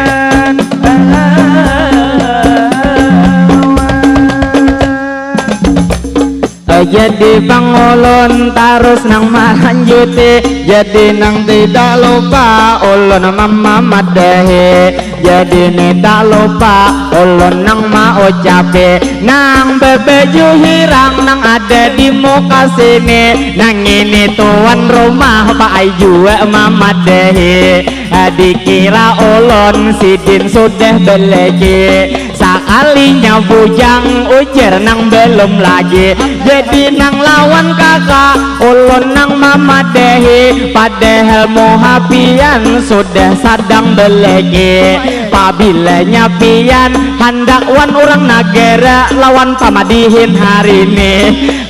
Jadi pangulun terus nang malanjuti jadi nang tidak lupa ulun mamadahi jadi nih tak lupa ulun nang mau cape nang bebeju hirang nang ada di muka sini nang ini tuan rumah Pak Ayu mamadahi dikira ulun sidin sudah belegi sekalinya bujang ujar nang belum lagi jadi nang lawan kakak ulun nang mamadehi padahal muhapian sudah sadang belegi pabilanya pian hendak wan orang negara lawan pamadihin hari ini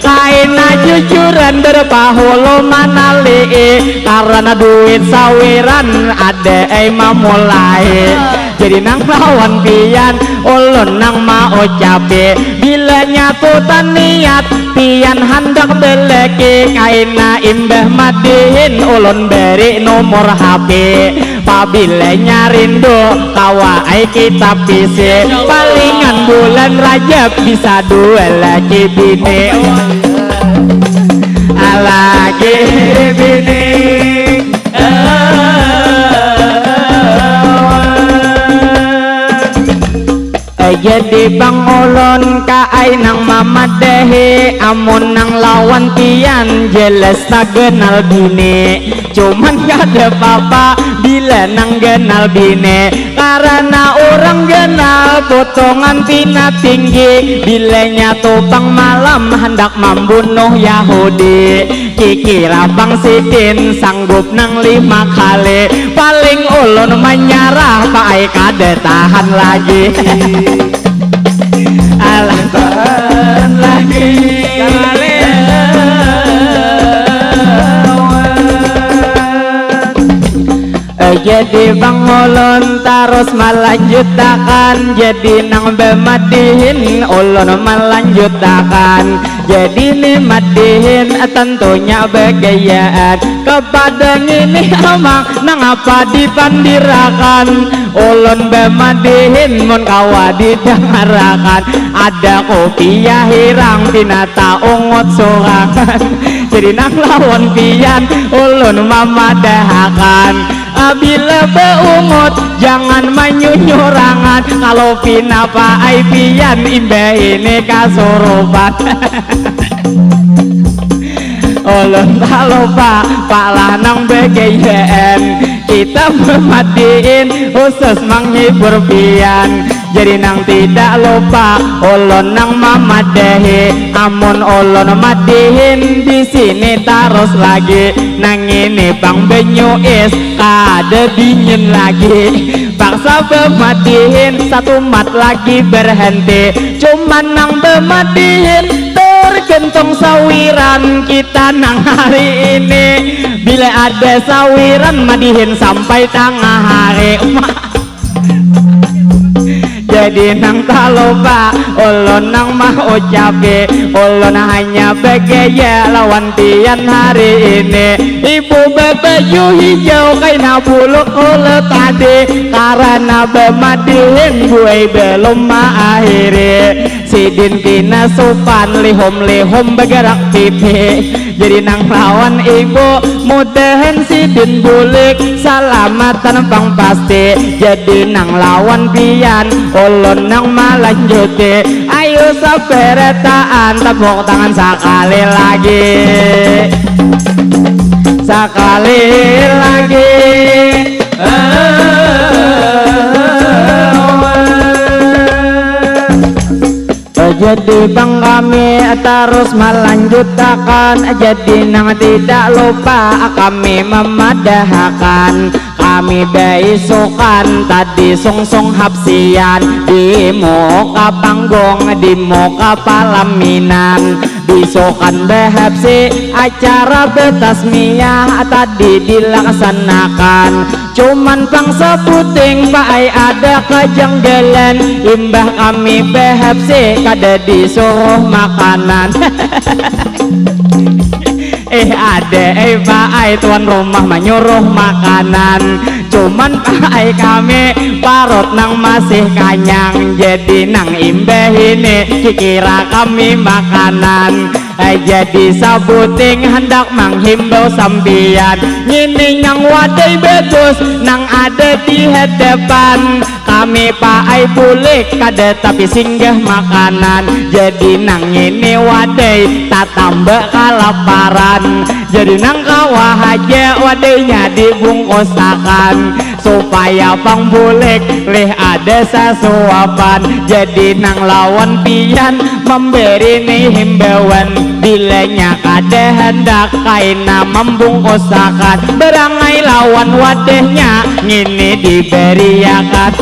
kaina jujuran berpahulu manali karena duit sawiran ada mamulai jadi nang lawan pian ulun nang mau cape bila nyatutan niat pian hendak beleki kaina imbah madihin ulun beri nomor HP Pabila nyarindu kawai kita pisi palingan bulan Rajab bisa dua lagi bini lagi bini jadi bang ulun kaay nang mamadehi amun nang lawan tian jelas tak kenal bini cuman kada apa-apa bila nang kenal bini karena orang kenal potongan tina tinggi bilanya tupang malam hendak membunuh Yahudi kikira bang Sidin sanggup nang 5 kali paling ulun menyerah pakai kada tahan lagi alah tahan lagi jadi bang ulun terus melanjutkan jadi nang bemadihin ulun melanjutkan jadi nih madihin tentunya begayaan kepada ini amang nang apa dipandirakan ulun bemadihin mun kawa didengarakan ada kopiah hirang pinata ungut sorangan jadi nang lawan pian ulun mamadahakan bila beungut jangan menyunyurangan kalau pina paai pian imbah ini kasurupan ulun tak lupa pak lanang begayan kita mematiin khusus menghibur pian jadi nang tidak lupa ulun nang mamadahi amun ulun madihin di sini terus lagi nang ini bang benyuis kada dingin lagi paksa bemadihin satu mat lagi berhenti cuman nang bemadihin tergentong sawiran kita nang hari ini bila ada sawiran madihin sampai tengah hari jadi nang tak lupa ulun nang mah ucapi ulun hanya begaya lawan tian hari ini ibu bebaju hijau kaina buluk ule tadi karena bemadihin gue belum mengakhiri Sidin pina sopan lihom-lihom bergerak pipi jadi nang lawan ibu mudahan Sidin bulik salamatan pang pasti jadi nang lawan pian ulun nang melanjuti ayo saberetaan tepuk tangan sekali lagi jadi bang kami terus melanjutkan jadi nang tidak lupa kami memadahkan kami beisukan tadi sungsung hapsian di muka panggung di muka palaminan bisukan behapsi acara betasmiyah tadi dilaksanakan cuman pang seputing paai ada kejanggalan imbah kami behapsi kada disuruh makanan ada paai tuan rumah menyuruh makanan cuman paai kami parut nang masih kanyang jadi nang imbah ini kikira kami makanan jadi sabuting hendak menghimbau sambian ngini yang wadai bagus nang ada di hadapan kami paai bulik kada tapi singgah makanan jadi nang ini wadai tak tambah kelaparan jadi nang kawah aja wadainya dibungkusakan supaya pang bulik leh ada sesuapan jadi nang lawan pian memberi nih himbauan bilanya kada hendak kaina membungkusakan berangai lawan wadahnya ngini diberiakan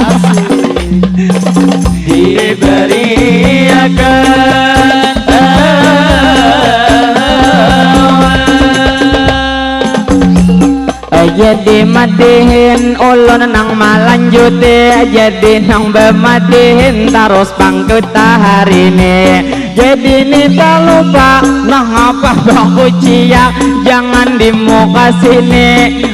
jadi madihin ulun nang melanjuti jadi nang bemadihin terus pangkuta hari ini Jadi nih tak lupa nah ngapa baku ciak jangan di muka sini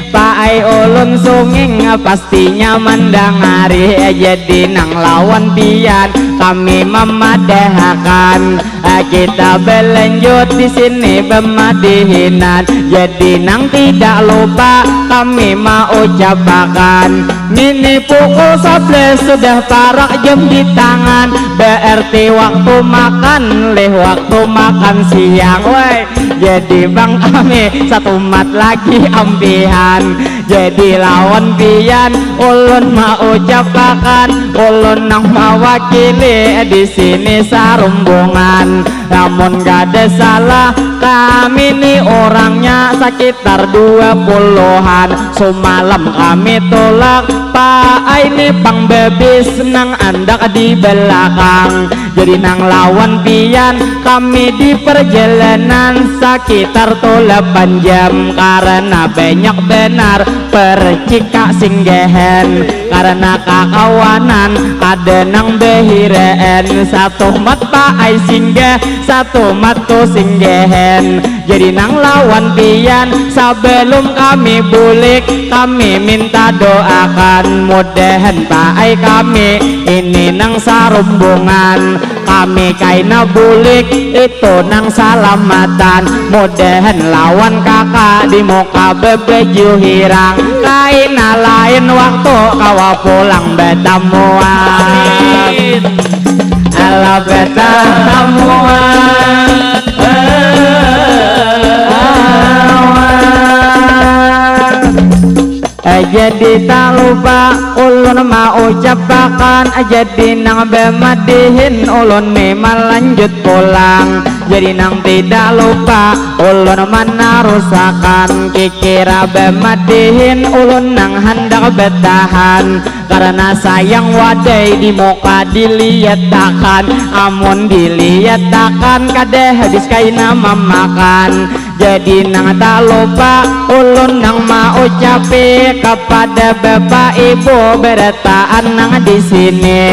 Pak ai ulun sunging pastinya mendangari jadi nang lawan pian kami memadahkan kita berlanjut di sini pemadihinan jadi nang tidak lupa kami mau ucapkan mini pukul 11 sudah parak jam di tangan berarti waktu makan waktu makan siang woi jadi bang kami satu mat lagi ampihan jadi lawan pian ulun mau ucapkan ulun nang mewakili di sini sarumbungan namun gak ada salah kami nih orangnya sekitar 20-an semalam kami tolak Pak ini pang bebis nang andak di belakang jadi nang lawan pian kami di perjalanan sekitar 8 jam karena banyak benar percika singgehen karena kakawanan ada nang behireen satu mat Pak ai singgeh satu mat tu singgehen jadi nang lawan pian sebelum kami bulik kami minta doakan mudahan Pak ai kami ini nang sarumbungan kami kaina bulik itu nang salamatan mudahan lawan kakak di muka bebeju hirang kaina lain waktu kawa pulang betamuan ala betamuan jadi tak lupa ulun mau ucapkan jadi nang bemadihin ulun memang lanjut pulang jadi nang tidak lupa ulun mana rusakan kikira bemadihin ulun nang hendak bertahan karena sayang wadai di muka dilihat takkan amun dilihat takkan kadeh habis kaina memakan jadi nang tak lupa ulun nang mau ucapi kepada bapak ibu bertaan nang di sini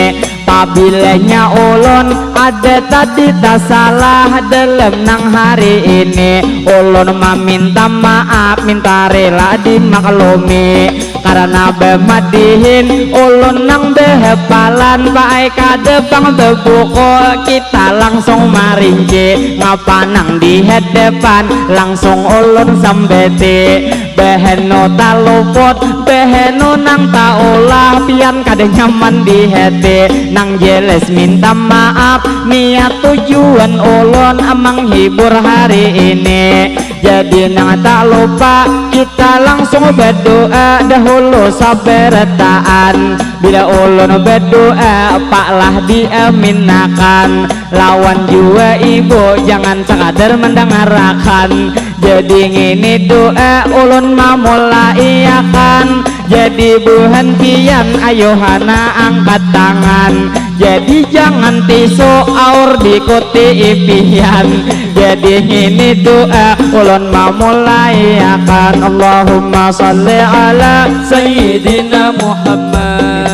pabilanya ulun ada tadi tak salah dalam nang hari ini ulun meminta maaf minta rela dimaklumi karena bemadihin ulun nang behepalan pakai kadepang bebuku kita langsung marinci ngapa nang di depan langsung ulun sambeti beheno tak luput beheno nang tak olah pian kadang nyaman di hati nang jeles minta maaf niat tujuan ulun amang hibur hari ini jadi nang tak lupa kita langsung berdoa dahulu sabertaan bila ulun berdoa paklah diaminakan lawan jua ibu jangan sekadar mendengarkan jadi ini doa ulun memulai akan jadi buhan pian ayo hana angkat tangan jadi jangan tisu aur dikuti ipian jadi ini doa ulun memulai akan Allahumma salli ala Sayyidina Muhammad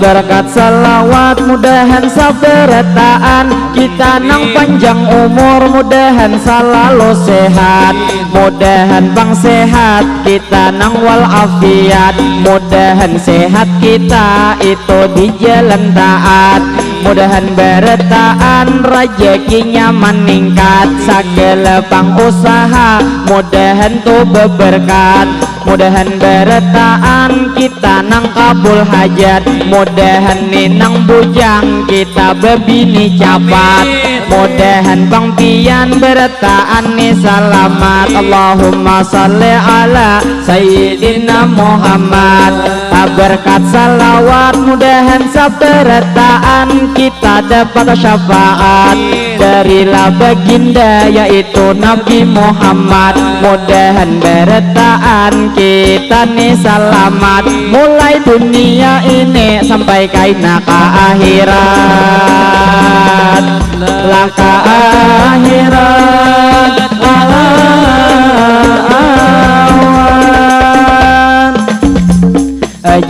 berkat salawat mudahan saberataan kita nang panjang umur mudahan selalu sehat mudahan bang sehat kita nang walafiat mudahan sehat kita itu di jalan taat mudahan bertaan rezekinya meningkat segala pang usaha mudahan tuh berberkat mudahan bertaan kita nang kabul hajat mudahan ninang bujang kita bebini capat mudahan bang pian bertaan ni selamat Allahumma salli ala Sayyidina Muhammad berkat salawat mudahan saberataan kita dapat syafaat dari baginda yaitu Nabi Muhammad mudahan bertaan kita nih selamat mulai dunia ini sampai kaina ke akhirat lah ke akhirat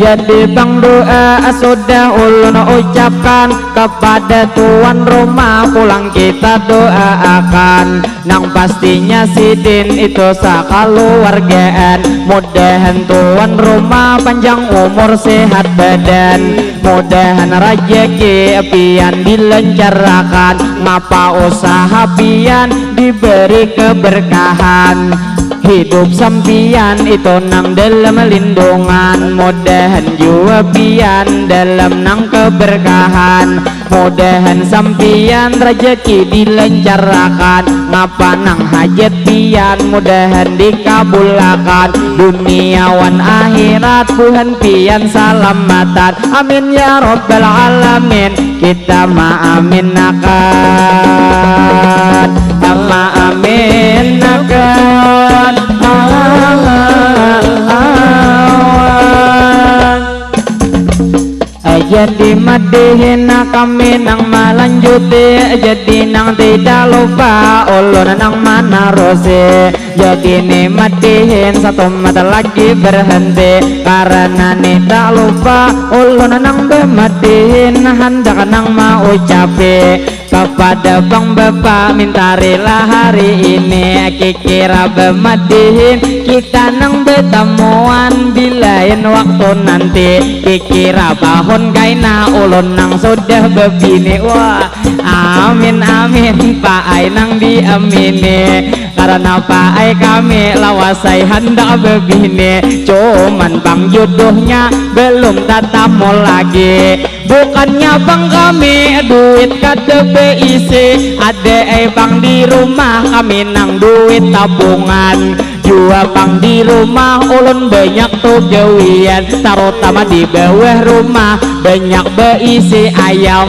Jadi bang doa sudah ulun ucapkan kepada tuan rumah, pulang kita doakan nang pastinya sidin itu sakaluargaan. Mudahan tuan rumah panjang umur sehat badan, mudahan rejeki pian dilancarkan, ngapa usaha pian diberi keberkahan. Hidup sampian itu nang dalam lindungan, mudahan jua pian dalam nang keberkahan. Mudahan sampian rezeki dilancarkan, ngapa nang hajat pian mudahan dikabulkan. Duniawan akhirat Tuhan pian salamatan, amin ya rabbal alamin. Kita amin akan, sama amin akan. Jadi madihin kami nang melanjuti, jadi nang tidak lupa ulun nang mana rose. Jadi ni madihin satu mata lagi berhenti, karena ni tak lupa ulun nang bemadihin hendak nang mau ucapi kepada bang bapak minta rela hari ini kikira bemadihin kita nang bertemuan di lain waktu nanti. Kikira bahon kaina ulun nang sudah bebini. Wah amin amin Pak Ai nang diamini, karena Pak Ai kami lawasai hendak bebini, cuman bang jodohnya belum tatamu lagi. Bukannya bang kami duit KDBIC, ade bang di rumah kami nang duit tabungan. Jua bang di rumah ulun banyak tuh gawian, terutama di bawah rumah banyak berisi ayam.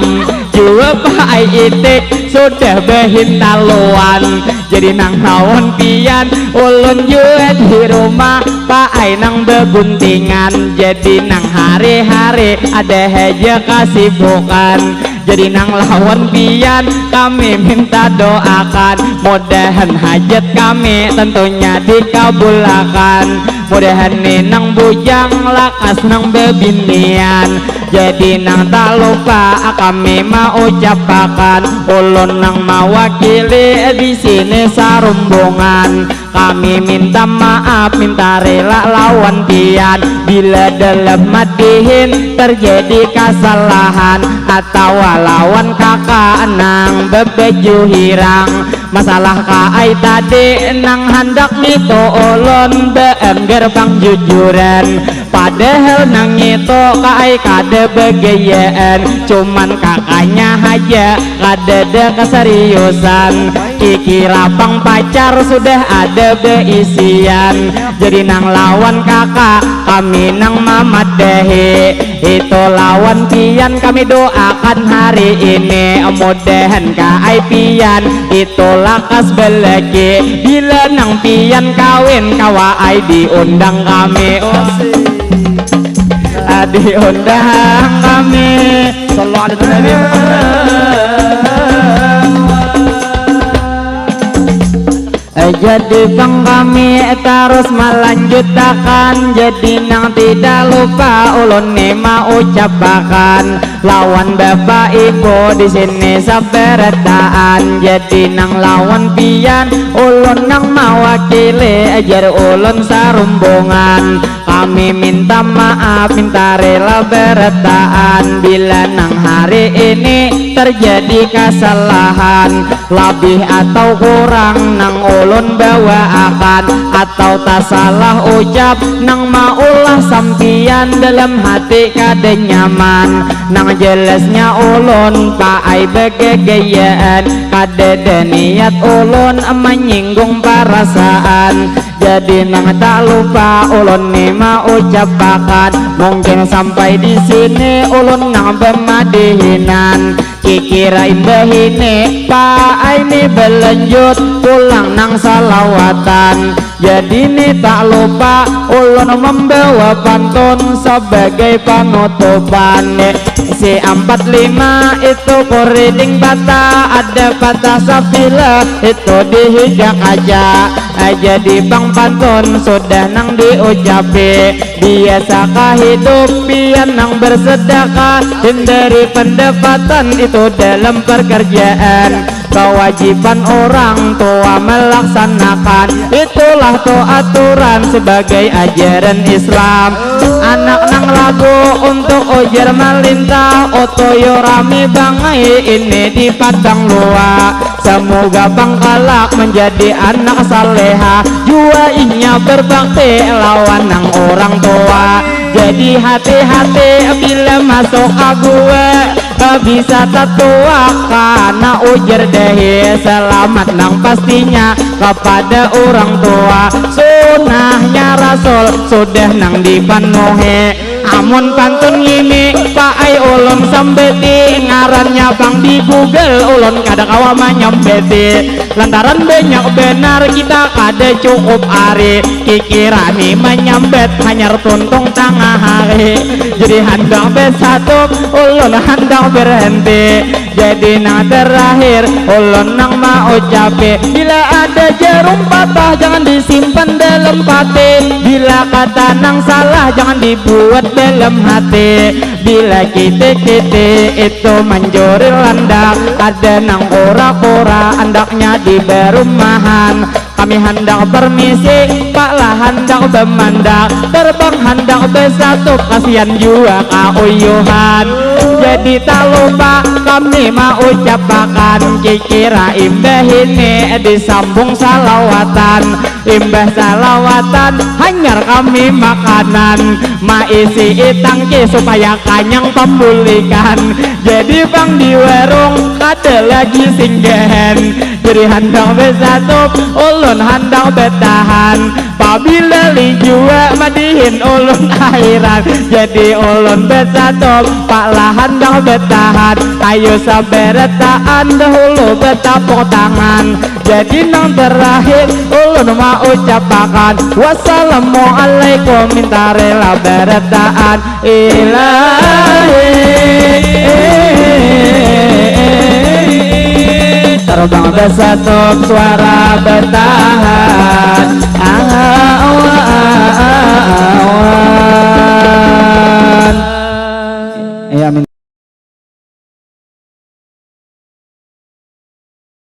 Jua Pak itik sudah behin taluan, jadi nang naon pian ulun jua di rumah Pak Ai nang beguntingan. Jadi nang hari-hari ada aja kasibukan, jadi nang lawan pian kami minta doakan, mudahan hajat kami tentunya dikabulkan. Mudahan ni nang bujang lakas nang bebinian, jadi nang tak lupa kami mau ucapkan ulun nang mewakili di sini sarumbungan. Kami minta maaf, minta rela lawan pian bila dalam madihin terjadi kesalahan atau lawan kakak nang bebeju hirang. Masalah kai tadi nang hendak itu ulun beengger bang jujuran, padahal nang itu kai kade begayaan, cuman kakaknya aja kade keseriusan. Kikira bang pacar sudah ada beisian, jadi nang lawan kakak kami nang mamadahi. Itu lawan pian kami doakan hari ini, mudahan kai pian itu lakas belagi. Bila nang pian kawin kawa ai diundang kami, diundang kami. Sallallahu alaihi wasallam. Jadi bang kami terus melanjutkan, jadi nang tidak lupa ulun ni mau ucapkan lawan bapak ibu di sini sabarataan. Jadi nang lawan pian ulun nang mewakili ajar ulun sarumbungan. Kami minta maaf, minta rela berataan bila nang hari ini terjadi kesalahan lebih atau kurang nang ulun bawa akan, atau tak salah ucap nang maulah sampian dalam hati kade nyaman. Nang jelasnya ulun Pak Ai begegayaan, kade niat ulun menyinggung perasaan. Jadi nang tak lupa ulun ni mau ucapkan, mungkin sampai di sini ulun nang bemadihinan. Kikira imbah ini Pak Ai ni berlanjut pulang nang salawatan. Jadi ni tak lupa ulun membawa pantun sebagai penutupan. Si 45 itu kuriding bata, ada patah sapila itu dihijak aja. jadi bang pantun sudah nang diucapi. Biasa hidup pian nang bersedekah, hindari pendapatan itu dalam pekerjaan. Kewajiban orang tua melaksanakan, itulah tuh aturan sebagai ajaran Islam. Anak nang lagu untuk ujar melintah, otoyo rame bangai ini di padang luar. Semoga bang kalak menjadi anak saleha, juainya berbakti lawan nang orang tua. Jadi hati-hati bila masuk agua, bisa tertua karena ujar deh. Selamat nang pastinya kepada orang tua, sunahnya Rasul sudah nang dipenuhi. Amun pantun ini Pak Ai ulun sambeti, ngarannya bang di Google ulun kada kawa manyambeti. Lantaran banyak benar kita kada cukup ari, kikirani menyambet hanya tuntung tengah hari. Jadi handang besatu ulun handang berhenti. Jadi nang terakhir ulun nang mau ucapi, bila ada jarum patah jangan disimpan dalam pati, bila kata nang salah jangan dibuat dalam hati. Bila kita itu menjuri landak, ada nang ora-ora andaknya di berumahan. Kami hendak permisi, Pak lah hendak bemandak, terbang hendak bersatu, kasihan juga kauyuhan. Jadi tak lupa kami mau ucapkan, kikira imbah ini disambung salawatan. Imbah salawatan hanyar kami makanan, maisi itangki supaya kanyang pemulihkan. Jadi bang di warung ada lagi singgahan, jadi handang besatu ulun handang betahan. Pabila li jua madihin ulun akhiran, jadi ulun besatu Pak lah handang betahan. Ayo saberetaan dahulu betapuk tangan. Jadi nang terakhir ulun mau ucapakan, wassalamualaikum minta rela beretaan ilahi. Terbang bersatu suara bertahan.